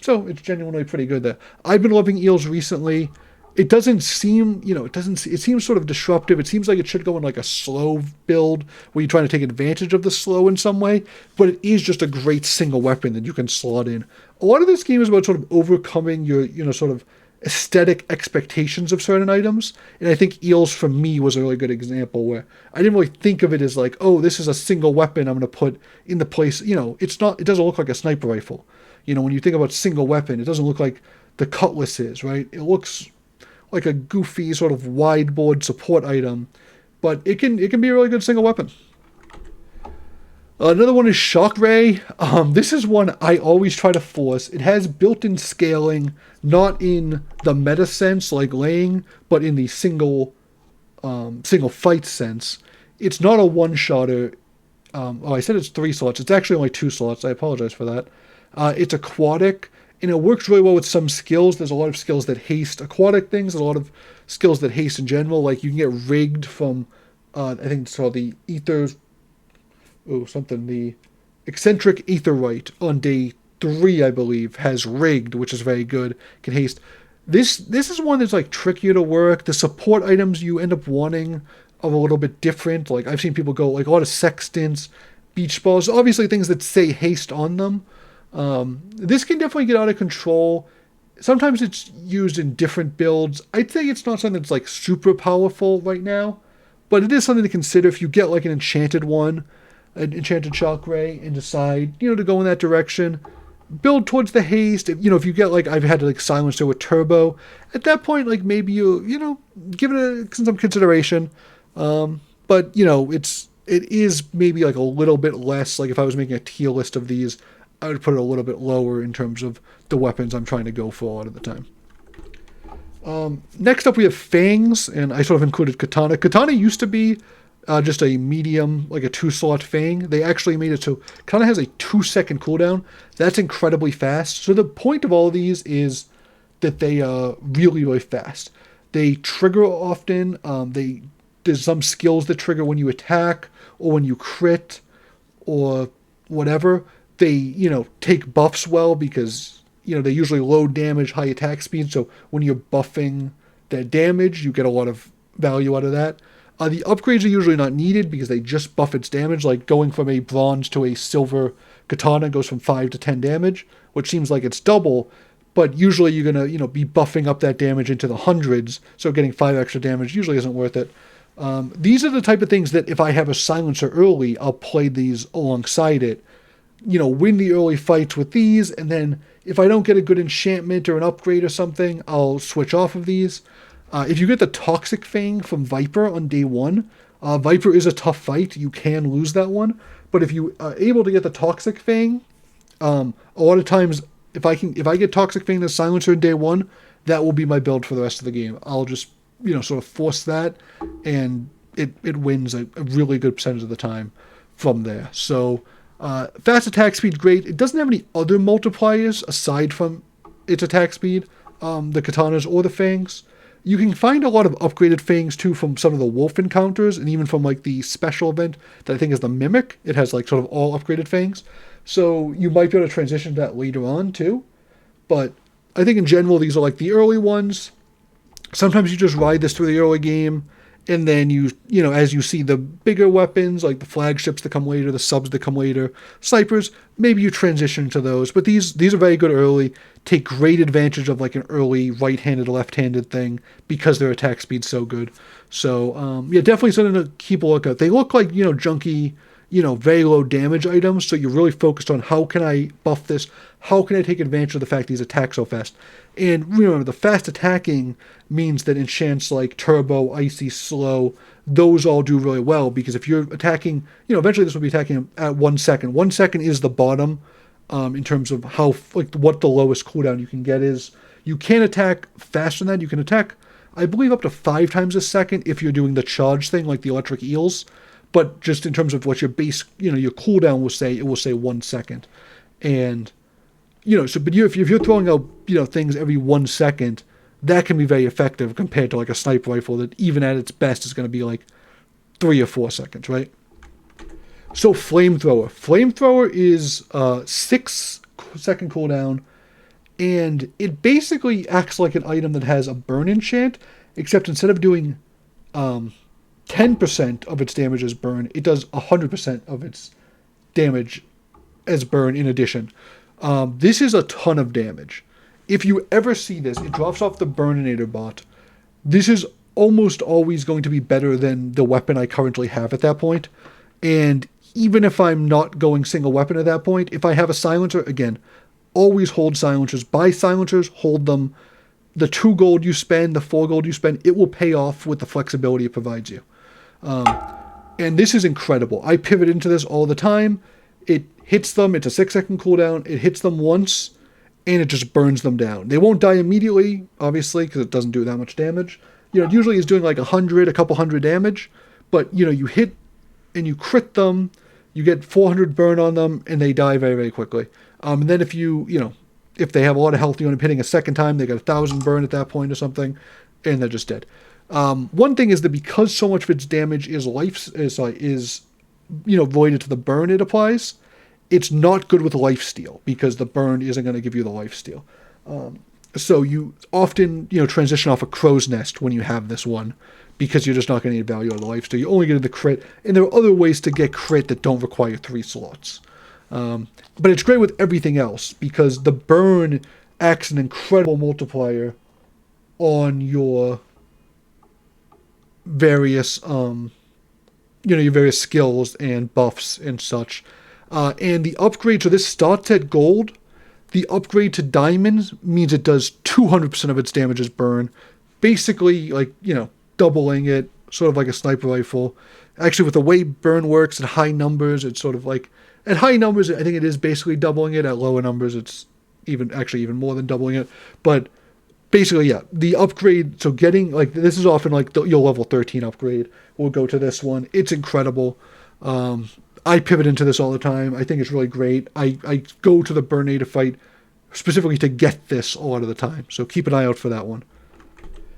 So it's genuinely pretty good there. I've been loving eels recently. It doesn't seem, it seems sort of disruptive. It seems like it should go in like a slow build where you're trying to take advantage of the slow in some way, but it is just a great single weapon that you can slot in. A lot of this game is about sort of overcoming your, sort of aesthetic expectations of certain items. And I think eels for me was a really good example where I didn't really think of it as like, oh, this is a single weapon I'm going to put in the place. It doesn't look like a sniper rifle. When you think about single weapon, it doesn't look like the Cutlass is, right? It looks like a goofy sort of wide board support item, but it can be a really good single weapon. Another one is Shock Ray. This is one I always try to force. It has built-in scaling, not in the meta sense like laying, but in the single fight sense. It's not a one-shotter. I said it's 3 slots. It's actually only 2 slots. I apologize for that. It's aquatic, and it works really well with some skills. There's a lot of skills that haste aquatic things. There's a lot of skills that haste in general. Like you can get rigged from, I think it's called the the eccentric Aetherite on day 3, I believe, has rigged, which is very good. Can haste. This is one that's like trickier to work. The support items you end up wanting are a little bit different. Like I've seen people go like a lot of sextants, beach balls, obviously things that say haste on them. This can definitely get out of control. Sometimes it's used in different builds. I'd say it's not something that's like super powerful right now, But it is something to consider if you get like an enchanted one, an enchanted shock ray, and decide, to go in that direction. Build towards the haste. If you get like I've had like silencer with turbo, at that point, like maybe give it some consideration. But it is maybe like a little bit less. Like if I was making a tier list of these, I would put it a little bit lower in terms of the weapons I'm trying to go for a lot of the time. Next up, we have fangs, and I sort of included katana. Katana used to be just a medium, like a 2-slot fang. They actually made it so katana has a 2-second cooldown. That's incredibly fast. So the point of all of these is that they are really, really fast. They trigger often. There's some skills that trigger when you attack or when you crit or whatever. They, take buffs well because, they usually low damage, high attack speed. So when you're buffing that damage, you get a lot of value out of that. The upgrades are usually not needed because they just buff its damage. Like going from a bronze to a silver katana goes from 5 to 10 damage, which seems like it's double. But usually you're going to, be buffing up that damage into the hundreds. So getting 5 extra damage usually isn't worth it. These are the type of things that if I have a silencer early, I'll play these alongside it. Win the early fights with these, and then if I don't get a good enchantment or an upgrade or something, I'll switch off of these. If you get the Toxic Fang from Viper on day 1, Viper is a tough fight. You can lose that one. But if you are able to get the Toxic Fang, a lot of times, if I get Toxic Fang as Silencer in day 1, that will be my build for the rest of the game. I'll just, sort of force that, and it wins a really good percentage of the time from there. So, fast attack speed, great. It doesn't have any other multipliers aside from its attack speed, the katanas or the fangs. You can find a lot of upgraded fangs too from some of the wolf encounters, and even from like the special event that I think is the Mimic. It has like sort of all upgraded fangs. So you might be able to transition to that later on too. But I think in general, these are like the early ones. Sometimes you just ride this through the early game, and then as you see the bigger weapons, like the flagships that come later, the subs that come later, snipers, maybe you transition to those. But these are very good early. Take great advantage of like an early right-handed, left-handed thing because their attack speed's so good. So, definitely something to keep a look at. They look like, junky, very low damage items, so you're really focused on how can I buff this? How can I take advantage of the fact these attack so fast? And remember, the fast attacking means that enchants like Turbo, Icy, Slow, those all do really well, because if you're attacking, eventually this will be attacking at 1 second. 1 second is the bottom in terms of how, like, what the lowest cooldown you can get is. You can attack faster than that. You can attack, I believe, up to 5 times a second if you're doing the charge thing, like the electric eels. But just in terms of what your base, your cooldown will say, it will say 1 second. And, but if you're throwing out, things every 1 second, that can be very effective compared to like a sniper rifle that even at its best is going to be like 3 or 4 seconds, right? So Flamethrower. Flamethrower is 6-second cooldown, and it basically acts like an item that has a burn enchant, except instead of doing 10% of its damage as burn, it does 100% of its damage as burn in addition. This is a ton of damage. If you ever see this, it drops off the Burninator bot. This is almost always going to be better than the weapon I currently have at that point. And even if I'm not going single weapon at that point, if I have a silencer, again, always hold silencers. Buy silencers, hold them. The 2 gold you spend, the 4 gold you spend, it will pay off with the flexibility it provides you. And this is incredible. I pivot into this all the time. It hits them. It's a 6-second cooldown. It hits them once, and it just burns them down. They won't die immediately, obviously, because it doesn't do that much damage. It usually is doing like a couple hundred damage, but, you hit and you crit them, you get 400 burn on them, and they die very, very quickly. And then if if they have a lot of health, you end up hitting a second time, they got 1,000 burn at that point or something, and they're just dead. One thing is that because so much of its damage is related to the burn it applies, it's not good with lifesteal because the burn isn't going to give you the lifesteal. So you often, transition off a crow's nest when you have this one because you're just not going to need value out of the lifesteal. You only get the crit, and there are other ways to get crit that don't require 3 slots. But it's great with everything else because the burn acts an incredible multiplier on your various your various skills and buffs and such. And the upgrade, so this starts at gold. The upgrade to diamonds means it does 200% of its damage as burn. Basically, like, doubling it, sort of like a sniper rifle. Actually, with the way burn works at high numbers, it's sort of like, at high numbers, I think it is basically doubling it. At lower numbers, it's even more than doubling it. But basically, yeah, the upgrade, so getting, like, this is often like your level 13 upgrade. We'll go to this one. It's incredible. I pivot into this all the time. I think it's really great. I go to the Burn to fight specifically to get this a lot of the time. So keep an eye out for that one.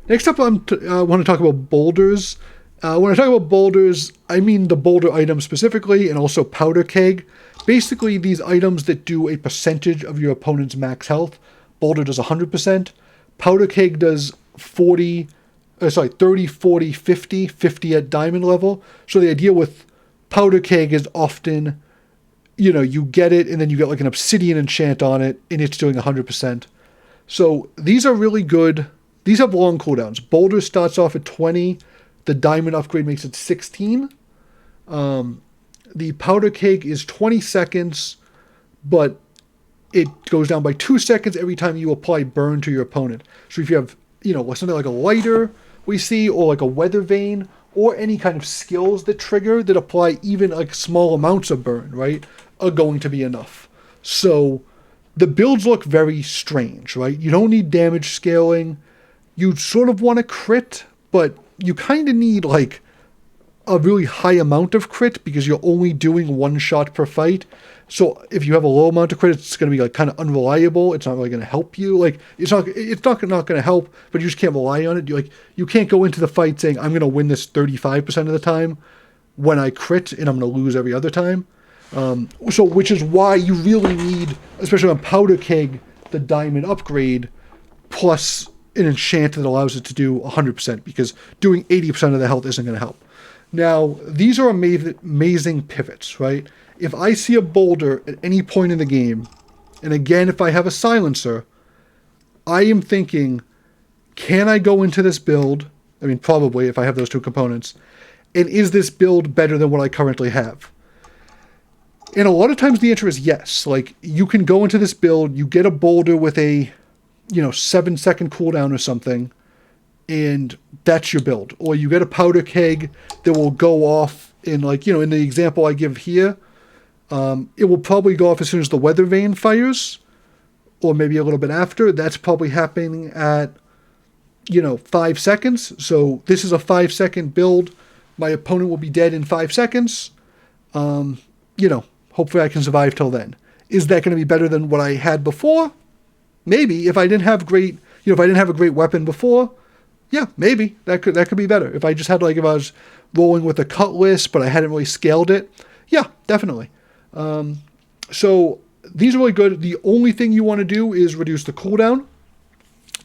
Next up, I want to talk about boulders. When I talk about boulders, I mean the boulder item specifically, and also powder keg. Basically, these items that do a percentage of your opponent's max health. Boulder does 100%. Powder keg does 30, 40, 50, 50 at diamond level. So the idea with powder keg is often, you get it and then you get like an obsidian enchant on it and it's doing 100%. So these are really good. These have long cooldowns. Boulder starts off at 20. The diamond upgrade makes it 16. The powder keg is 20 seconds, but it goes down by 2 seconds every time you apply burn to your opponent. So if you have, something like a lighter we see, or like a weather vane, or any kind of skills that trigger that apply even like small amounts of burn, right, are going to be enough. So the builds look very strange, right? You don't need damage scaling. You sort of want to crit, but you kind of need like a really high amount of crit because you're only doing one shot per fight. So if you have a low amount of crit, it's going to be like kind of unreliable. It's not really going to help you. Like it's not going to help, but you just can't rely on it. You can't go into the fight saying I'm going to win this 35% of the time when I crit and I'm going to lose every other time. So which is why you really need, especially on powder keg, the diamond upgrade plus an enchant that allows it to do 100% because doing 80% of the health isn't going to help. Now, these are amazing pivots, right? If I see a boulder at any point in the game, and again, if I have a silencer, I am thinking, can I go into this build? I mean, probably if I have those two components. And is this build better than what I currently have? And a lot of times the answer is yes. Like, you can go into this build, you get a boulder with a, 7-second cooldown or something, and that's your build. Or you get a powder keg that will go off in, like, in the example I give here, it will probably go off as soon as the weather vane fires, or maybe a little bit after. That's probably happening at, 5 seconds. So this is a 5-second build. My opponent will be dead in 5 seconds. Hopefully I can survive till then. Is that going to be better than what I had before? Maybe. If I didn't have a great weapon before, yeah, maybe that could be better. If I just had if I was rolling with a Cutlass, but I hadn't really scaled it, yeah, definitely. So these are really good. The only thing you want to do is reduce the cooldown.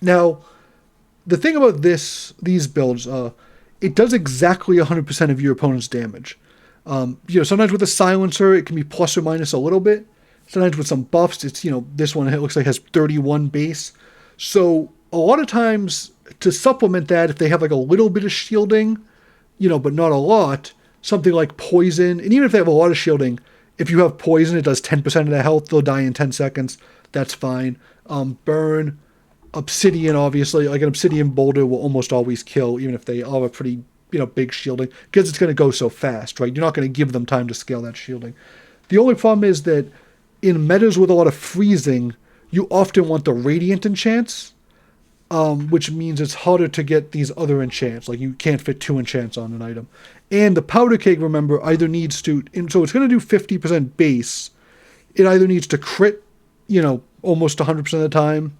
Now, the thing about these builds, it does exactly 100% of your opponent's damage. Sometimes with a silencer, it can be plus or minus a little bit. Sometimes with some buffs, it's, this one, it looks like it has 31 base. So a lot of times to supplement that, if they have like a little bit of shielding, but not a lot, something like poison, and even if they have a lot of shielding, if you have poison, it does 10% of their health. They'll die in 10 seconds. That's fine. Burn, obsidian, obviously, like an obsidian boulder will almost always kill, even if they are a pretty, big shielding, because it's going to go so fast, right? You're not going to give them time to scale that shielding. The only problem is that in metas with a lot of freezing, you often want the radiant enchants, which means it's harder to get these other enchants. Like, you can't fit 2 enchants on an item. And the powder keg, remember, either needs to, so it's going to do 50% base. It either needs to crit, almost 100% of the time,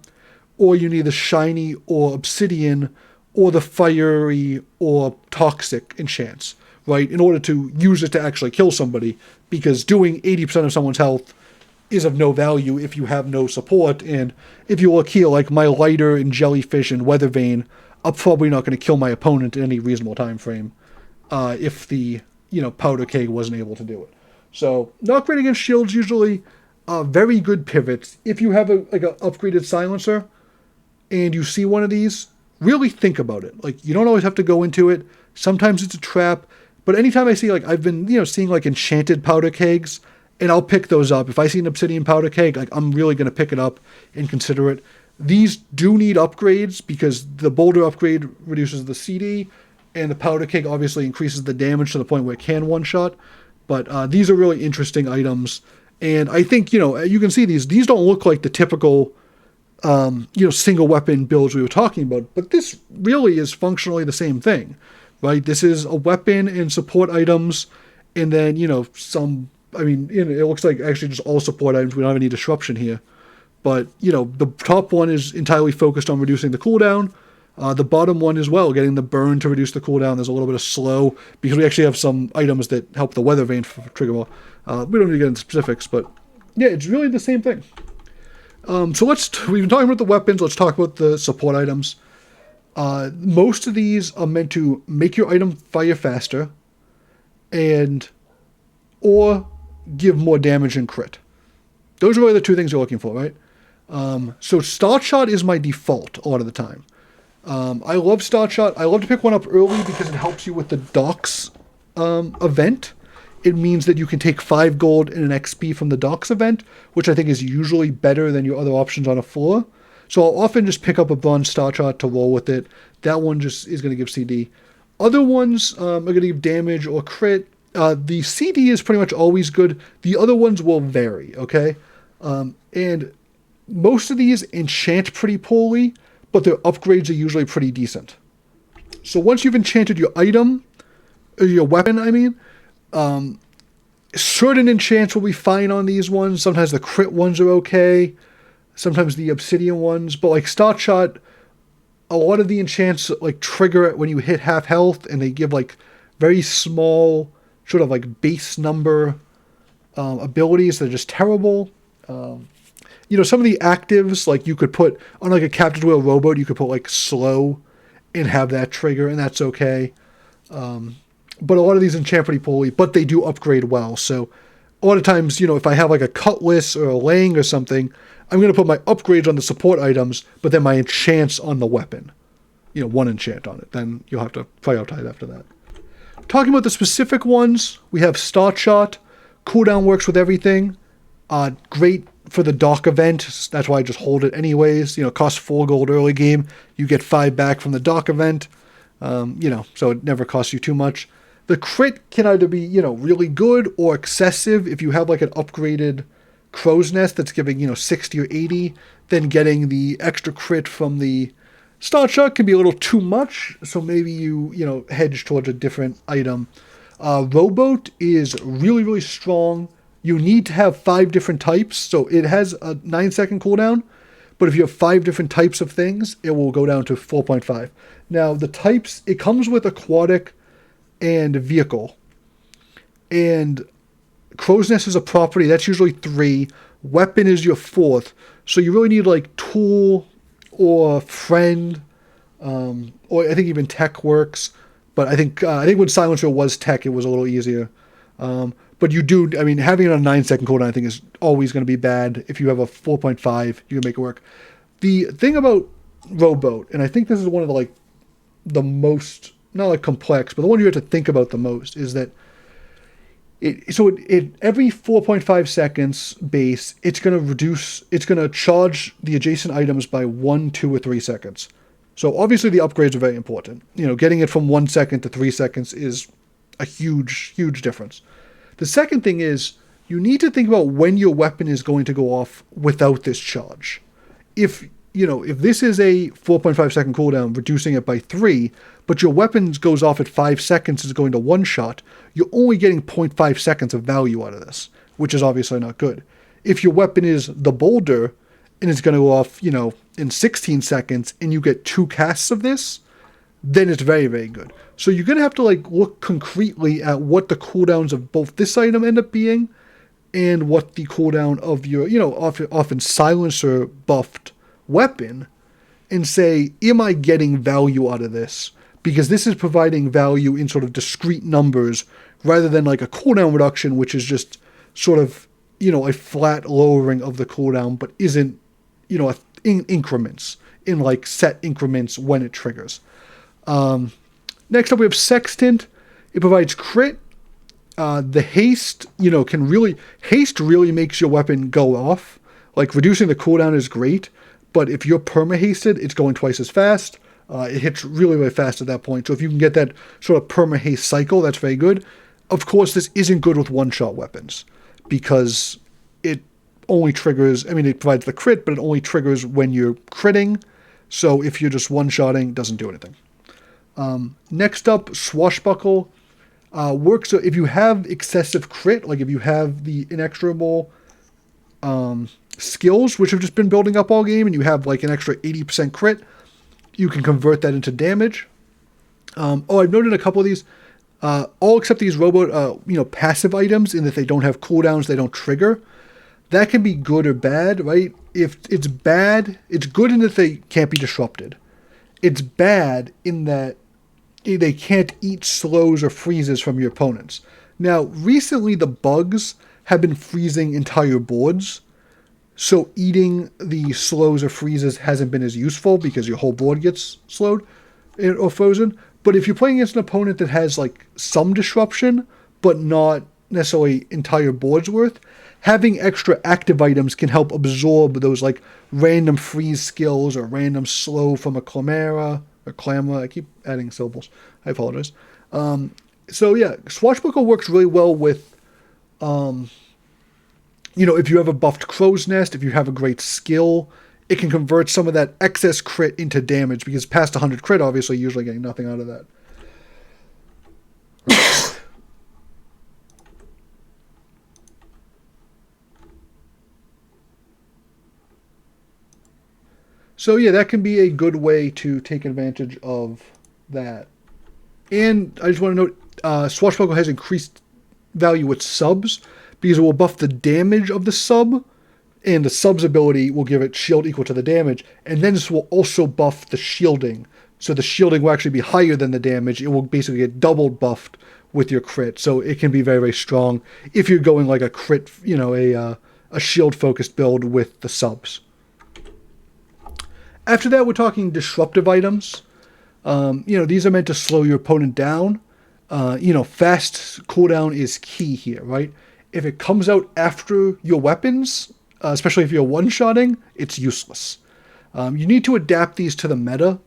or you need the shiny or obsidian or the fiery or toxic enchants, right? In order to use it to actually kill somebody, because doing 80% of someone's health is of no value if you have no support. And if you look here, like my lighter and jellyfish and weather vane, I'm probably not going to kill my opponent in any reasonable time frame if the powder keg wasn't able to do it. So not great against shields usually. Very good pivots. If you have an upgraded silencer and you see one of these, really think about it. Like, you don't always have to go into it. Sometimes it's a trap. But anytime I see, like, I've been, seeing like enchanted powder kegs, and I'll pick those up. If I see an obsidian powder keg, like, I'm really going to pick it up and consider it. These do need upgrades because the boulder upgrade reduces the CD, and the powder keg obviously increases the damage to the point where it can one-shot. But these are really interesting items. And I think, you can see these don't look like the typical, single weapon builds we were talking about. But this really is functionally the same thing, right? This is a weapon and support items, and then, it looks like actually just all support items. We don't have any disruption here. But, the top one is entirely focused on reducing the cooldown. The bottom one as well, getting the burn to reduce the cooldown. There's a little bit of slow, because we actually have some items that help the weather vane for trigger ball. We don't need to get into specifics, but yeah, it's really the same thing. So we've been talking about the weapons, let's talk about the support items. Most of these are meant to make your item fire faster, or give more damage and crit. Those are really the two things you're looking for, right? So Start Shot is my default a lot of the time. I love Start Shot. I love to pick one up early because it helps you with the docks event. It means that you can take 5 gold and an XP from the docks event, which I think is usually better than your other options on a floor. So I'll often just pick up a bronze Start Shot to roll with it. That one just is going to give CD. Other ones are going to give damage or crit. The CD is pretty much always good. The other ones will vary, okay? And most of these enchant pretty poorly, but their upgrades are usually pretty decent. So once you've enchanted your item, or your weapon, certain enchants will be fine on these ones. Sometimes the crit ones are okay. Sometimes the obsidian ones. But like Start Shot, a lot of the enchants like trigger it when you hit half health, and they give like very small, sort of like base number abilities that are just terrible. Some of the actives, like you could put on like a Captain's Wheel rowboat, you could put like slow and have that trigger, and that's okay. But a lot of these enchant pretty poorly, but they do upgrade well. So a lot of times, if I have like a Cutlass or a Lang or something, I'm going to put my upgrades on the support items, but then my enchants on the weapon. One enchant on it. Then you'll have to prioritize after that. Talking about the specific ones, we have Start Shot. Cooldown works with everything. Great for the dock event. That's why I just hold it anyways. Costs 4 gold early game. You get 5 back from the dock event. So it never costs you too much. The crit can either be, really good or excessive. If you have like an upgraded crow's nest that's giving, 60 or 80, then getting the extra crit from the Start Shot can be a little too much. So maybe you, hedge towards a different item. Rowboat is really, really strong. You need to have 5 different types. So it has a 9-second cooldown. But if you have 5 different types of things, it will go down to 4.5. Now, the types, it comes with aquatic and vehicle. And crow's nest is a property. That's usually 3. Weapon is your 4th. So you really need like tool or friend. Or I think even tech works. But I think when Silencer was tech, it was a little easier. But you do, having it on 9-second cooldown, I think is always going to be bad. If you have a 4.5, you can make it work. The thing about rowboat, and I think this is one of the most, not like complex, but the one you have to think about the most, is that every 4.5 seconds base, it's going to charge the adjacent items by 1, 2, or 3 seconds. So obviously the upgrades are very important. Getting it from 1 second to 3 seconds is a huge, huge difference. The second thing is you need to think about when your weapon is going to go off without this charge. If this is a 4.5 second cooldown, reducing it by 3, but your weapon goes off at 5 seconds, is going to one shot, you're only getting 0.5 seconds of value out of this, which is obviously not good. If your weapon is the boulder and it's going to go off, in 16 seconds and you get 2 casts of this, then it's very, very good. So you're going to have to look concretely at what the cooldowns of both this item end up being and what the cooldown of your, often silencer buffed weapon, and say, am I getting value out of this? Because this is providing value in sort of discrete numbers rather than like a cooldown reduction, which is just sort of, a flat lowering of the cooldown, but isn't, in increments, in like set increments when it triggers. Next up, we have Sextant. It provides crit. The haste, haste really makes your weapon go off. Like, reducing the cooldown is great, but if you're perma-hasted, it's going twice as fast. It hits really, really fast at that point. So if you can get that sort of perma-haste cycle, that's very good. Of course, this isn't good with one-shot weapons, because it only triggers, it provides the crit, but it only triggers when you're critting. So if you're just one-shotting, it doesn't do anything. Next up, Swashbuckle. Works if you have excessive crit, like if you have the inexorable skills, which have just been building up all game, and you have like an extra 80% crit, you can convert that into damage. I've noted a couple of these, all except these passive items, in that they don't have cooldowns, they don't trigger. That can be good or bad, right? If it's bad, it's good in that they can't be disrupted. It's bad in that they can't eat slows or freezes from your opponents. Now, recently the bugs have been freezing entire boards, so eating the slows or freezes hasn't been as useful because your whole board gets slowed or frozen. But if you're playing against an opponent that has like some disruption, but not necessarily entire boards worth, having extra active items can help absorb those like random freeze skills or random slow from a Clamera. Or Clamma, I keep adding syllables. I apologize. So yeah, Swashbuckle works really well with, if you have a buffed Crow's Nest, if you have a great skill, it can convert some of that excess crit into damage, because past 100 crit, obviously, you're usually getting nothing out of that. So yeah, that can be a good way to take advantage of that. And I just want to note, Swashbuckle has increased value with subs, because it will buff the damage of the sub, and the sub's ability will give it shield equal to the damage, and then this will also buff the shielding. So the shielding will actually be higher than the damage. It will basically get doubled buffed with your crit, so it can be very, very strong if you're going like a crit, a shield-focused build with the subs. After that, we're talking disruptive items. These are meant to slow your opponent down. Fast cooldown is key here, right? If it comes out after your weapons, especially if you're one-shotting, it's useless. You need to adapt these to the meta.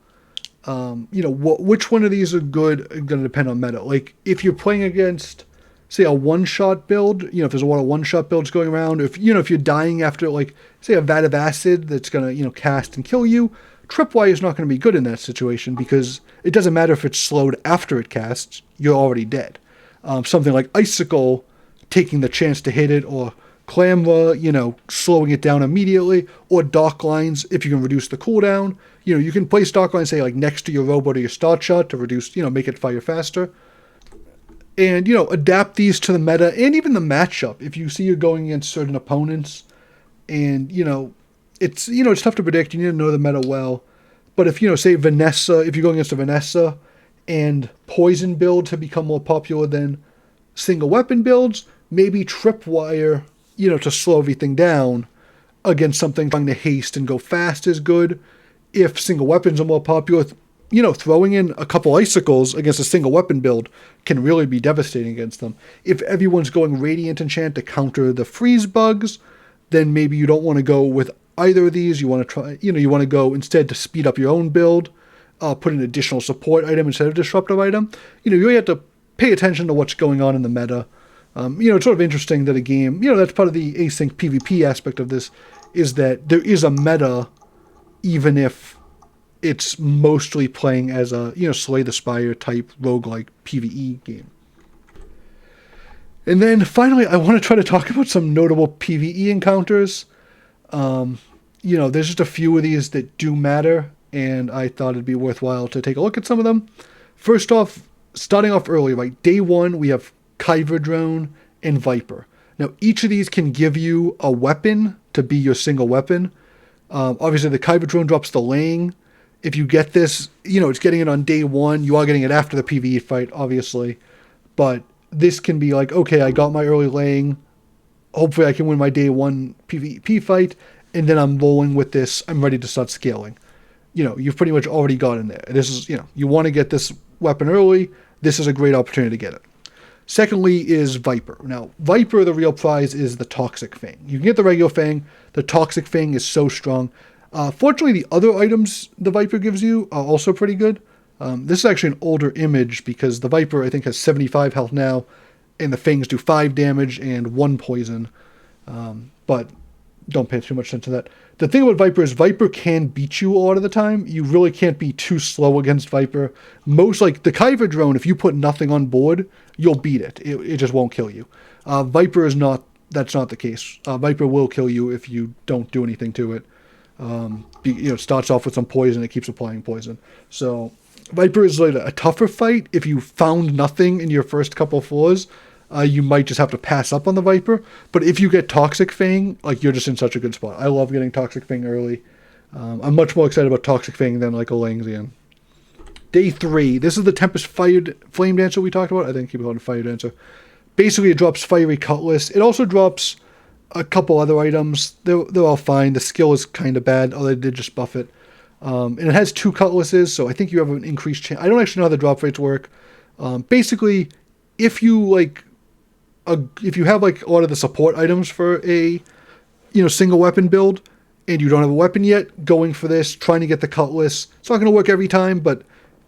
Which one of these are good going to depend on meta. Like, if you're playing against, say, a one-shot build, if there's a lot of one-shot builds going around, if you're dying after, like, say, a vat of acid that's going to, cast and kill you, Tripwire is not going to be good in that situation, because it doesn't matter if it's slowed after it casts, you're already dead. Something like Icicle, taking the chance to hit it, or Clamra, slowing it down immediately, or Dark Lines, if you can reduce the cooldown. You can place Dark Lines, say, like, next to your robot or your start shot to reduce, make it fire faster. And, adapt these to the meta and even the matchup. If you see you're going against certain opponents, and, it's tough to predict. You need to know the meta well. But if, say, Vanessa, if you're going against a Vanessa, and poison builds have become more popular than single weapon builds, maybe Tripwire, to slow everything down against something trying to haste and go fast is good. If single weapons are more popular, throwing in a couple icicles against a single weapon build can really be devastating against them. If everyone's going Radiant Enchant to counter the freeze bugs, then maybe you don't want to go with either of these. You want to try, you want to go instead to speed up your own build, put an additional support item instead of disruptive item. You really have to pay attention to what's going on in the meta. It's sort of interesting that a game, that's part of the async PvP aspect of this, is that there is a meta, even if it's mostly playing as a, Slay the Spire type roguelike PvE game. And then finally, I want to try to talk about some notable PvE encounters. There's just a few of these that do matter, and I thought it'd be worthwhile to take a look at some of them. First off, starting off early, right? Day one, we have Kyber Drone and Viper. Now, each of these can give you a weapon to be your single weapon. Obviously, the Kyber Drone drops the laying. If you get this, it's getting it on day one. You are getting it after the PvE fight, obviously. But this can be like, okay, I got my early laying. Hopefully I can win my day one PvP fight. And then I'm rolling with this. I'm ready to start scaling. You've pretty much already got in there. This is, you want to get this weapon early, this is a great opportunity to get it. Secondly is Viper. Now, Viper, the real prize is the Toxic Fang. You can get the regular Fang. The Toxic Fang is so strong. Fortunately, the other items the Viper gives you are also pretty good. This is actually an older image because the Viper, I think, has 75 health now, and the Fangs do 5 damage and 1 poison. But don't pay too much attention to that. The thing about Viper is Viper can beat you a lot of the time. You really can't be too slow against Viper. Most, like the Kyber drone, if you put nothing on board, you'll beat it. It just won't kill you. Viper is not, that's not the case. Viper will kill you if you don't do anything to it. It starts off with some poison, it keeps applying poison. So Viper is like a tougher fight. If you found nothing in your first couple of floors, you might just have to pass up on the Viper. But if you get Toxic Fang, like you're just in such a good spot. I love getting Toxic Fang early. I'm much more excited about Toxic Fang than like a Langxian. Day 3. This is the Tempest Flame Dancer we talked about. I didn't keep it on Fire Dancer. Basically, it drops Fiery Cutlass. It also drops a couple other items. They're all fine. The skill is kind of bad, although they did just buff it. And it has 2 Cutlasses, so I think you have an increased chance. I don't actually know how the drop rates work. Basically, if you have like a lot of the support items for a single weapon build, and you don't have a weapon yet, going for this, trying to get the Cutlass. It's not going to work every time, but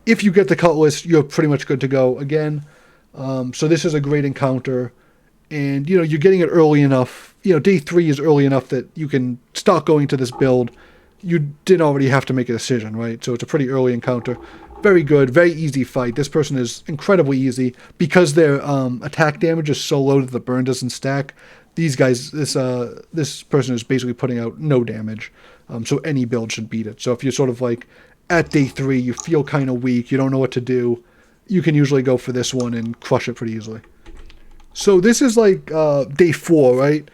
if you get the Cutlass, you're pretty much good to go again. So this is a great encounter, and you're getting it early enough. Day 3 is early enough that you can start going to this build. You didn't already have to make a decision, right? So it's a pretty early encounter. Very good, very easy fight. This person is incredibly easy because their attack damage is so low that the burn doesn't stack. These guys, this person is basically putting out no damage, so any build should beat it. So if you're sort of like at day 3, you feel kind of weak, you don't know what to do, you can usually go for this one and crush it pretty easily. So this is like day 4, right?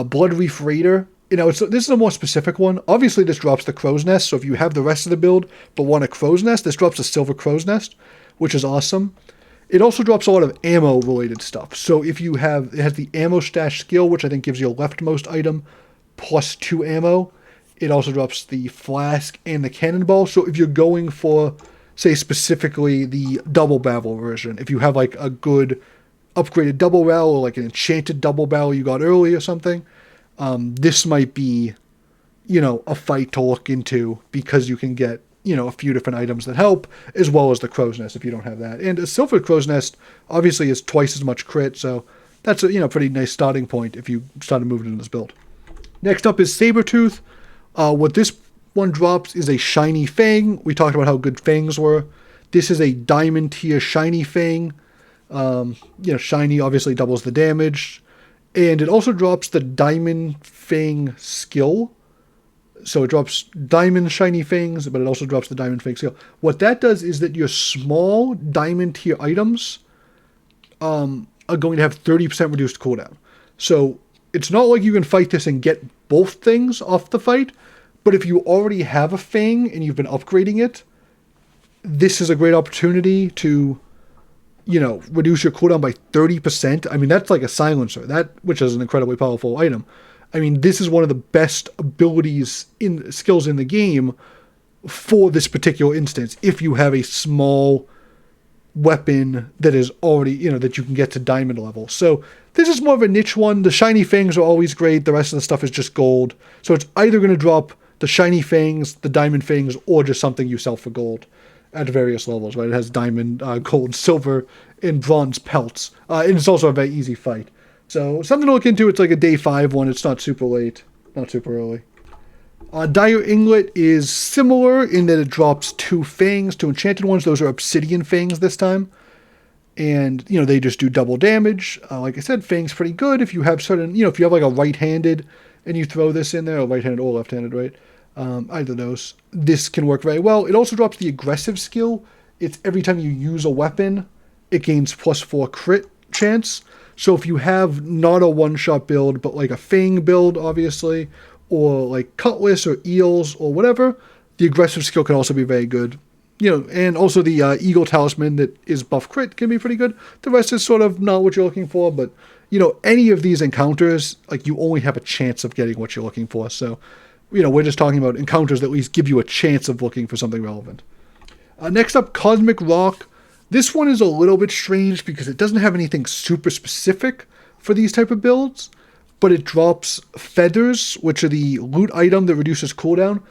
Blood Reef Raider. This is a more specific one. Obviously, this drops the Crow's Nest, so if you have the rest of the build but want a Crow's Nest, this drops a Silver Crow's Nest, which is awesome. It also drops a lot of ammo-related stuff. So if you have, it has the Ammo Stash skill, which I think gives you a leftmost item, plus 2 ammo. It also drops the Flask and the Cannonball. So if you're going for, say, specifically the Double Barrel version, if you have like a good upgraded double barrel or like an enchanted double barrel you got early or something, this might be, a fight to look into because you can get, a few different items that help, as well as the Crow's Nest if you don't have that. And a Silver Crow's Nest obviously is twice as much crit, so that's a, pretty nice starting point if you started moving into this build. Next up is Sabertooth. What this one drops is a Shiny Fang. We talked about how good Fangs were. This is a Diamond tier Shiny Fang. Shiny obviously doubles the damage. And it also drops the Diamond Fang skill. So it drops Diamond Shiny Fangs, but it also drops the Diamond Fang skill. What that does is that your small Diamond tier items are going to have 30% reduced cooldown. So it's not like you can fight this and get both things off the fight, but if you already have a Fang and you've been upgrading it, this is a great opportunity to reduce your cooldown by 30%. I mean, that's like a silencer, which is an incredibly powerful item. I mean, this is one of the best skills in the game for this particular instance. If you have a small weapon that is already, that you can get to diamond level. So this is more of a niche one. The Shiny Fangs are always great. The rest of the stuff is just gold. So it's either going to drop the Shiny Fangs, the Diamond Fangs, or just something you sell for gold at various levels, right? It has diamond, gold, silver, and bronze pelts. And it's also a very easy fight. So something to look into. It's like a day 5 one. It's not super late, not super early. Dire Inglet is similar in that it drops 2 fangs, 2 enchanted ones. Those are obsidian fangs this time. And, they just do double damage. Like I said, fangs pretty good. If you have if you have like a right-handed and you throw this in there, or right-handed or left-handed, right? Either of those. This can work very well. It also drops the aggressive skill. It's every time you use a weapon, it gains +4 crit chance. So if you have not a one-shot build, but like a Fang build, obviously, or like Cutlass or Eels or whatever, the aggressive skill can also be very good. And also the Eagle Talisman that is buff crit can be pretty good. The rest is sort of not what you're looking for, but, any of these encounters, like you only have a chance of getting what you're looking for. So, we're just talking about encounters that at least give you a chance of looking for something relevant. Next up, Cosmic Rock. This one is a little bit strange because it doesn't have anything super specific for these type of builds, but it drops feathers, which are the loot item that reduces cooldown.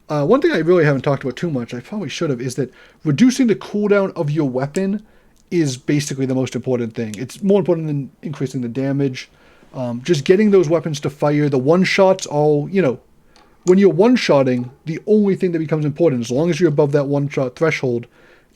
One thing I really haven't talked about too much, I probably should have, is that reducing the cooldown of your weapon is basically the most important thing. It's more important than increasing the damage. Just getting those weapons to fire, the one-shots all, when you're one-shotting, the only thing that becomes important, as long as you're above that one-shot threshold,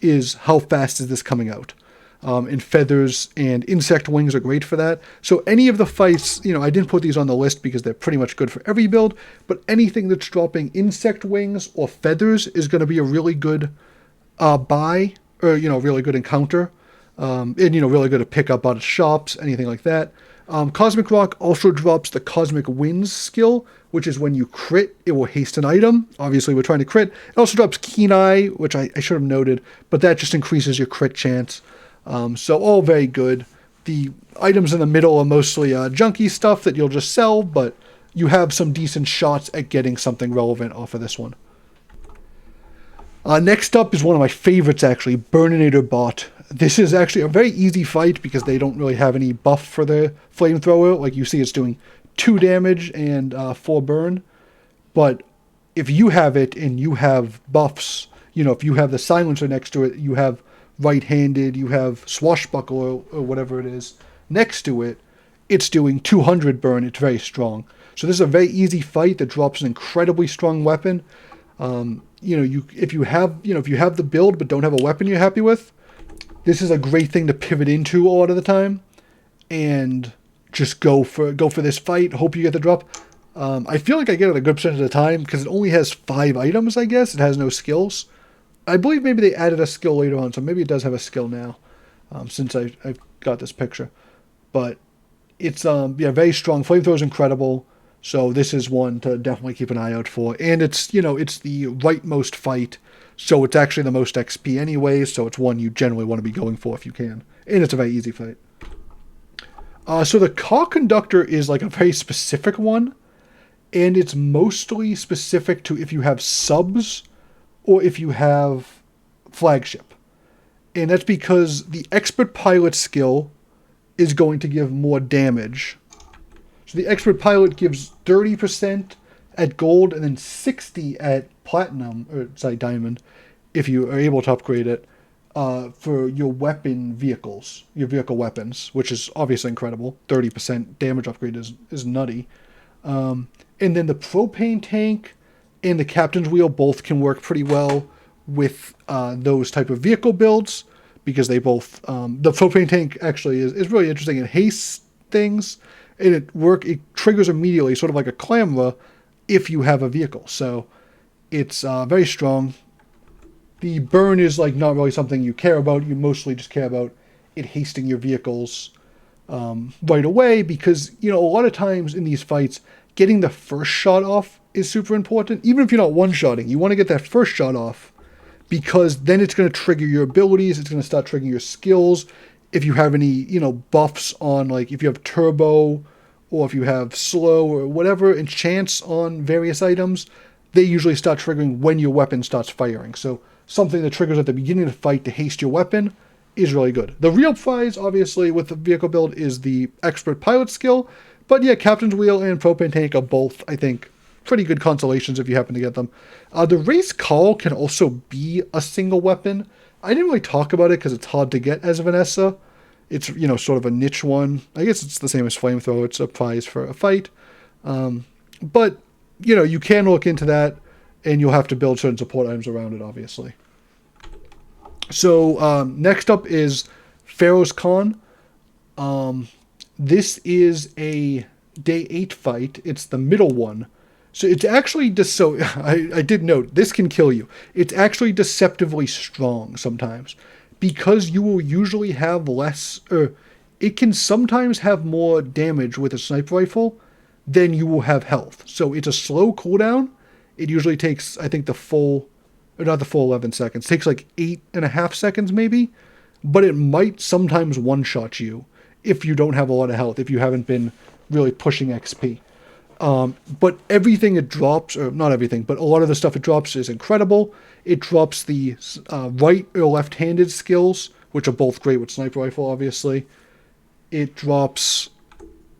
is how fast is this coming out. And feathers and insect wings are great for that. So any of the fights, I didn't put these on the list because they're pretty much good for every build, but anything that's dropping insect wings or feathers is going to be a really good buy, or, really good encounter. And, really good to pick up out of shops, anything like that. Cosmic Rock also drops the Cosmic Winds skill, which is when you crit, it will haste an item. Obviously, we're trying to crit. It also drops Keen Eye, which I should have noted, but that just increases your crit chance. So all very good. The items in the middle are mostly junky stuff that you'll just sell, but you have some decent shots at getting something relevant off of this one. Next up is one of my favorites, actually, Burninator Bot. This is actually a very easy fight because they don't really have any buff for the Flamethrower. Like you see, it's doing 2 damage and 4 burn. But if you have it and you have buffs, if you have the Silencer next to it, you have right-handed, you have Swashbuckler or whatever it is next to it, it's doing 200 burn. It's very strong. So this is a very easy fight that drops an incredibly strong weapon. If you have the build but don't have a weapon you're happy with, this is a great thing to pivot into a lot of the time, and just go for this fight. Hope you get the drop. I feel like I get it a good percentage of the time because it only has 5 items. I guess it has no skills. I believe maybe they added a skill later on, so maybe it does have a skill now, since I've got this picture. But it's very strong. Flamethrower is incredible. So this is one to definitely keep an eye out for. And it's the rightmost fight, so it's actually the most XP anyways, so it's one you generally want to be going for if you can. And it's a very easy fight. So the Car Conductor is like a very specific one, and it's mostly specific to if you have subs or if you have Flagship. And that's because the Expert Pilot skill is going to give more damage. So the Expert Pilot gives 30% at gold and then 60 at diamond, if you are able to upgrade it, for your vehicle weapons, which is obviously incredible. 30% damage upgrade is nutty. And then the propane tank and the captain's wheel both can work pretty well with those type of vehicle builds, because they both, the propane tank actually is really interesting. It hastes things, and it triggers immediately, sort of like a clamor, if you have a vehicle. So it's very strong. The burn is not really something you care about. You mostly just care about it hasting your vehicles right away, because a lot of times in these fights, getting the first shot off is super important. Even if you're not one-shotting, you want to get that first shot off, because then it's going to trigger your abilities. It's going to start triggering your skills. If you have any, buffs on, if you have turbo, or if you have slow, or whatever enchants on various items, they usually start triggering when your weapon starts firing. So something that triggers at the beginning of the fight to haste your weapon is really good. The real prize, obviously, with the vehicle build is the Expert Pilot skill. But yeah, Captain's Wheel and Propane Tank are both, I think, pretty good consolations if you happen to get them. The Race Call can also be a single weapon. I didn't really talk about it because it's hard to get as Vanessa. It's, sort of a niche one. I guess it's the same as Flamethrower. It's a prize for a fight. But, you can look into that, and you'll have to build certain support items around it, obviously. So, next up is Pharaoh's Con. This is a day 8 fight. It's the middle one. So it's actually I did note, this can kill you. It's actually deceptively strong sometimes, because you will usually have it can sometimes have more damage with a sniper rifle than you will have health. So it's a slow cooldown. It usually takes, I think, not the full 11 seconds. It takes 8.5 seconds maybe, but it might sometimes one-shot you if you don't have a lot of health, if you haven't been really pushing XP. But everything it drops, or not everything, but a lot of the stuff it drops is incredible. It drops the right or left-handed skills, which are both great with sniper rifle, obviously. It drops,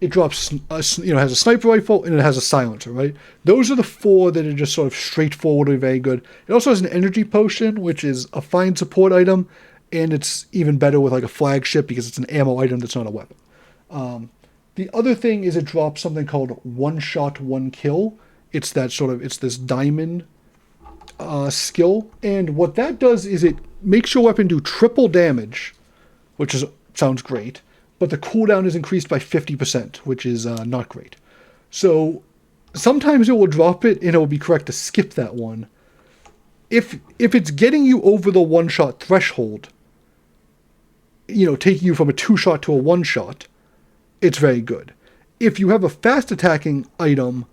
has a sniper rifle and it has a silencer, right? Those are the four that are just sort of straightforwardly very good. It also has an energy potion, which is a fine support item, and it's even better with like a flagship because it's an ammo item that's not a weapon. The other thing is it drops something called one shot, one kill. It's this diamond skill, and what that does is it makes your weapon do triple damage, which sounds great, but the cooldown is increased by 50%, which is not great. So sometimes it will drop it, and it will be correct to skip that one. If it's getting you over the one-shot threshold, taking you from a two-shot to a one-shot, it's very good. If you have a fast-attacking item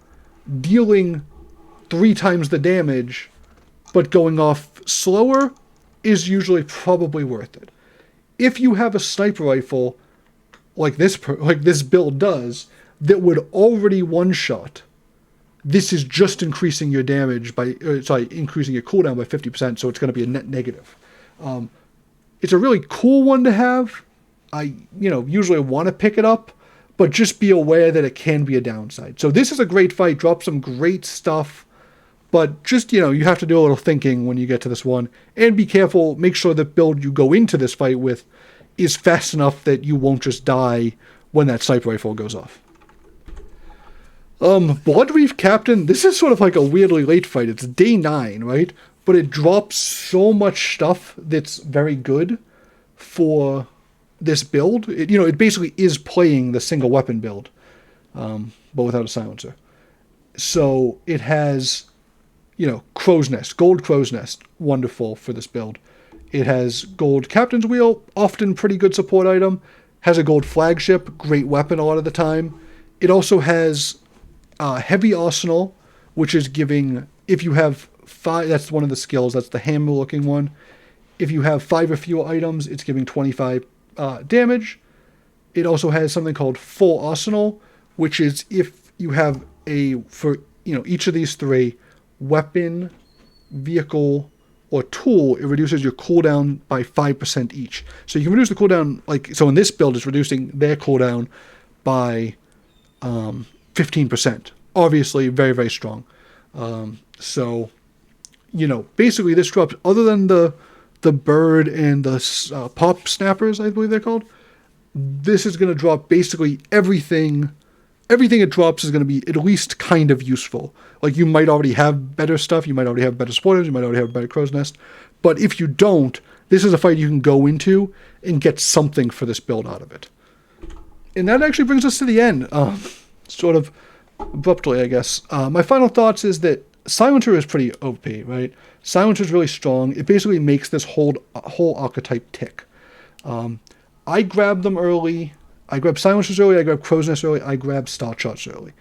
dealing 3 times the damage, but going off slower, is usually probably worth it. If you have a sniper rifle, like this build does, that would already one-shot, this is just increasing your damage increasing your cooldown by 50%, so it's going to be a net negative. It's a really cool one to have. I usually want to pick it up, but just be aware that it can be a downside. So this is a great fight, drop some great stuff, but just, you have to do a little thinking when you get to this one, and be careful, make sure the build you go into this fight with is fast enough that you won't just die when that sniper rifle goes off. Blood Reef Captain, this is sort of like a weirdly late fight. It's day 9, right? But it drops so much stuff that's very good for this build. It basically is playing the single weapon build, but without a silencer. So it has, Crow's Nest, gold Crow's Nest, wonderful for this build. It has gold Captain's Wheel, often pretty good support item. Has a gold Flagship, great weapon a lot of the time. It also has Heavy Arsenal, which is giving, if you have 5, that's one of the skills, that's the hammer looking one. If you have 5 or fewer items, it's giving 25 damage. It also has something called Full Arsenal, which is if you have each of these 3, weapon, vehicle, or tool, it reduces your cooldown by 5% each. So you can reduce the cooldown, so in this build, it's reducing their cooldown by 15%. Obviously, very, very strong. So, basically this drops, other than the bird and the pop snappers, I believe they're called, this is going to drop basically everything. Everything it drops is going to be at least kind of useful. Like, you might already have better stuff, you might already have better spoilers, you might already have a better Crow's Nest, but if you don't, this is a fight you can go into and get something for this build out of it. And that actually brings us to the end, sort of abruptly, I guess. My final thoughts is that Silencer is pretty OP, right? Silencer is really strong. It basically makes this whole archetype tick. I grabbed them early. I grabbed Silencers early, I grabbed Crow's Nest early, I grabbed Star Shots early.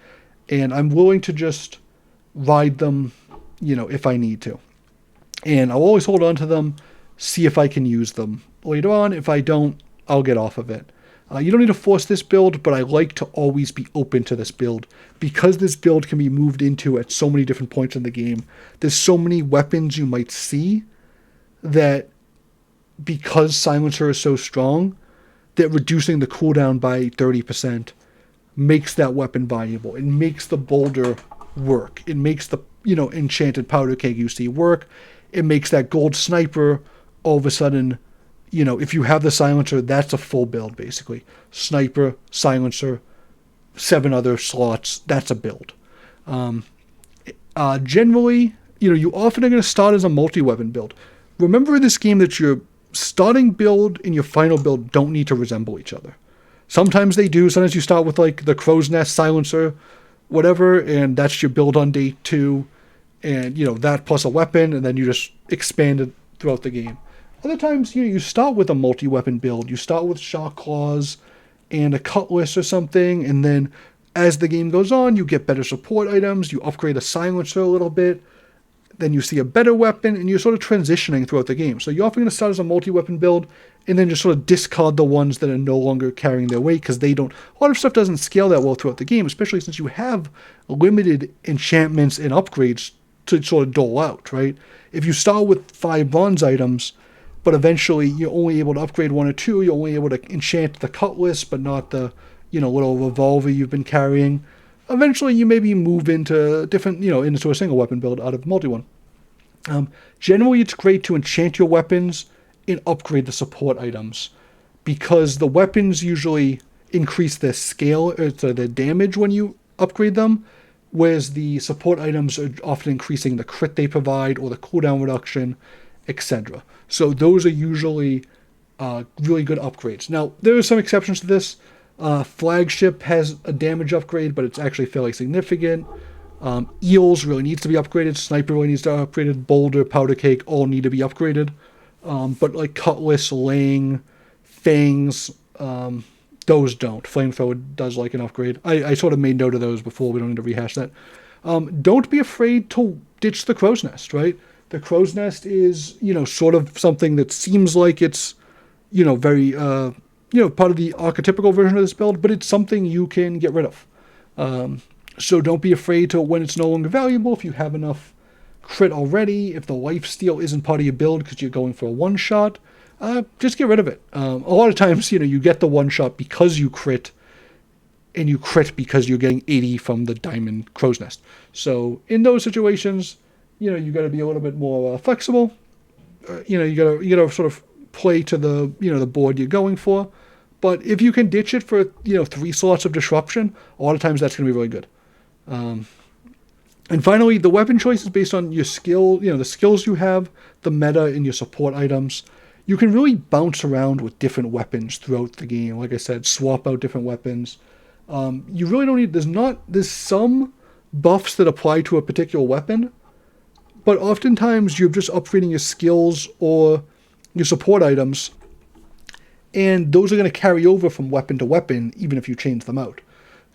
And I'm willing to just ride them, if I need to. And I'll always hold on to them, see if I can use them later on. If I don't, I'll get off of it. You don't need to force this build, but I like to always be open to this build. Because this build can be moved into at so many different points in the game, there's so many weapons you might see that because Silencer is so strong, that reducing the cooldown by 30% makes that weapon valuable. It makes the boulder work. It makes the, enchanted powder keg you see work. It makes that gold sniper all of a sudden, if you have the silencer, that's a full build basically. Sniper, silencer, 7 other slots, that's a build. Generally, you often are going to start as a multi-weapon build. Remember in this game that your starting build and your final build don't need to resemble each other. Sometimes they do. Sometimes you start with the Crow's Nest, silencer, whatever, and that's your build on day 2, and that plus a weapon, and then you just expand it throughout the game. Other times, you start with a multi-weapon build. You start with Shark Claws and a Cutlass or something, and then as the game goes on, you get better support items, you upgrade a silencer a little bit, then you see a better weapon, and you're sort of transitioning throughout the game. So you're often going to start as a multi-weapon build, and then just sort of discard the ones that are no longer carrying their weight, because a lot of stuff doesn't scale that well throughout the game, especially since you have limited enchantments and upgrades to sort of dole out, right? If you start with 5 bronze items, but eventually you're only able to upgrade one or two. You're only able to enchant the Cutlass, but not the, little revolver you've been carrying. Eventually you maybe move into different, into a single weapon build out of multi one. Generally, it's great to enchant your weapons and upgrade the support items, because the weapons usually increase their scale, or their damage when you upgrade them, whereas the support items are often increasing the crit they provide or the cooldown reduction, etc. So those are usually really good upgrades. Now, there are some exceptions to this. Flagship has a damage upgrade, but it's actually fairly significant. Eels really needs to be upgraded. Sniper really needs to be upgraded. Boulder, Powder Cake all need to be upgraded. But like Cutlass, Lang, Fangs, those don't. Flamethrower does like an upgrade. I sort of made note of those before. We don't need to rehash that. Don't be afraid to ditch the Crow's Nest, right? The Crow's Nest is, sort of something that seems like it's, very, part of the archetypical version of this build, but it's something you can get rid of. So don't be afraid to, when it's no longer valuable, if you have enough crit already, if the lifesteal isn't part of your build because you're going for a one-shot, just get rid of it. A lot of times, you get the one-shot because you crit, and you crit because you're getting 80 from the Diamond Crow's Nest. So in those situations, you got to be a little bit more flexible. You got to sort of play to the, the board you're going for. But if you can ditch it for, 3 slots of disruption, a lot of times that's going to be really good. And finally, the weapon choice is based on your skill, the skills you have, the meta, and your support items. You can really bounce around with different weapons throughout the game. Like I said, swap out different weapons. You really don't need, there's some buffs that apply to a particular weapon, but oftentimes you're just upgrading your skills or your support items, and those are going to carry over from weapon to weapon, even if you change them out.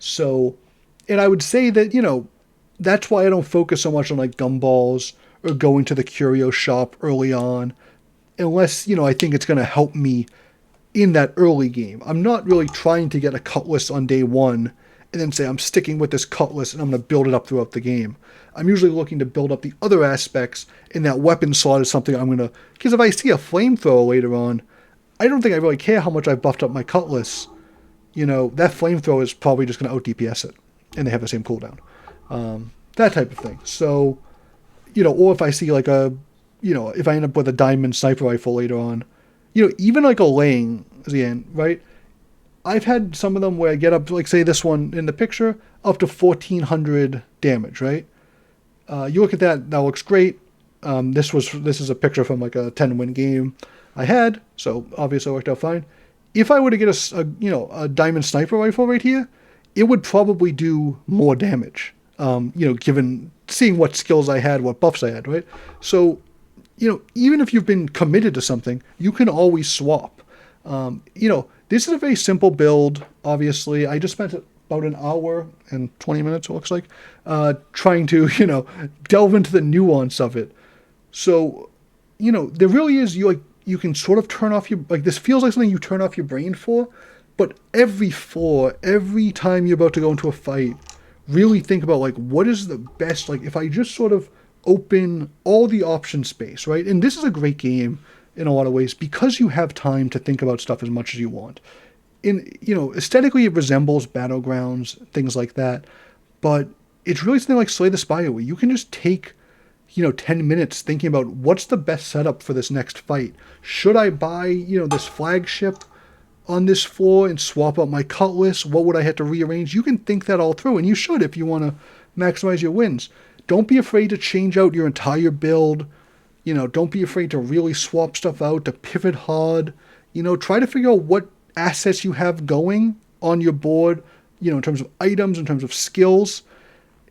So, and I would say that, that's why I don't focus so much on like gumballs or going to the curio shop early on, unless, I think it's going to help me in that early game. I'm not really trying to get a Cutlass on day one and then say I'm sticking with this Cutlass and I'm going to build it up throughout the game. I'm usually looking to build up the other aspects, and that weapon slot is something I'm going to, because if I see a Flamethrower later on, I don't think I really care how much I've buffed up my Cutlass. That Flamethrower is probably just going to out-DPS it, and they have the same cooldown. That type of thing. So, or if I see like if I end up with a Diamond Sniper Rifle later on, even like a Lang, right? I've had some of them where I get up, like say this one in the picture, up to 1400 damage, right? You look at that looks great. This is a picture from like a 10-win game I had, so obviously it worked out fine. If I were to get a Diamond Sniper Rifle right here, it would probably do more damage. Given seeing what skills I had, what buffs I had, right? So, even if you've been committed to something, you can always swap. This is a very simple build, obviously. I just spent about an hour and 20 minutes, it looks like, trying to, delve into the nuance of it. So, there really is, you can sort of turn off this feels like something you turn off your brain for, but every time you're about to go into a fight, really think about, what is the best, if I just sort of open all the option space, right? And this is a great game in a lot of ways because you have time to think about stuff as much as you want. Aesthetically it resembles Battlegrounds, things like that, but it's really something like Slay the Spire where you can just take, 10 minutes thinking about what's the best setup for this next fight. Should I buy, this Flagship on this floor and swap out my Cutlass? What would I have to rearrange? You can think that all through, and you should if you want to maximize your wins. Don't be afraid to change out your entire build. Don't be afraid to really swap stuff out, to pivot hard. Try to figure out what assets you have going on your board, in terms of items, in terms of skills,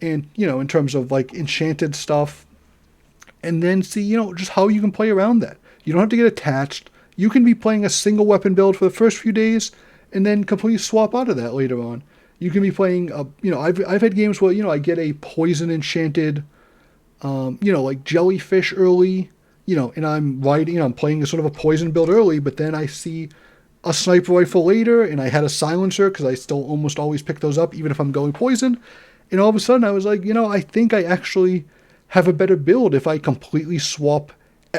and, in terms of enchanted stuff. And then see, just how you can play around that. You don't have to get attached. You can be playing a single weapon build for the first few days and then completely swap out of that later on. You can be playing, I've had games where, I get a poison enchanted, like jellyfish early, and I'm playing a sort of a poison build early, but then I see a sniper rifle later and I had a silencer because I still almost always pick those up even if I'm going poison. And all of a sudden I was like, I think I actually have a better build if I completely swap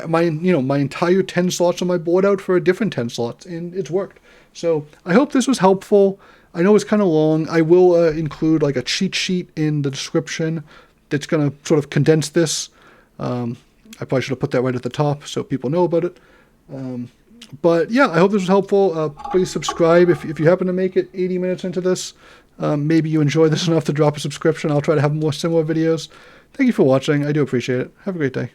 my entire 10 slots on my board out for a different 10 slots, and it's worked. So I hope this was helpful. I know it's kind of long. I will include like a cheat sheet in the description that's going to sort of condense this. I probably should have put that right at the top so people know about it. But yeah, I hope this was helpful. Please subscribe if you happen to make it 80 minutes into this. Maybe you enjoy this enough to drop a subscription. I'll try to have more similar videos. Thank you for watching. I do appreciate it. Have a great day.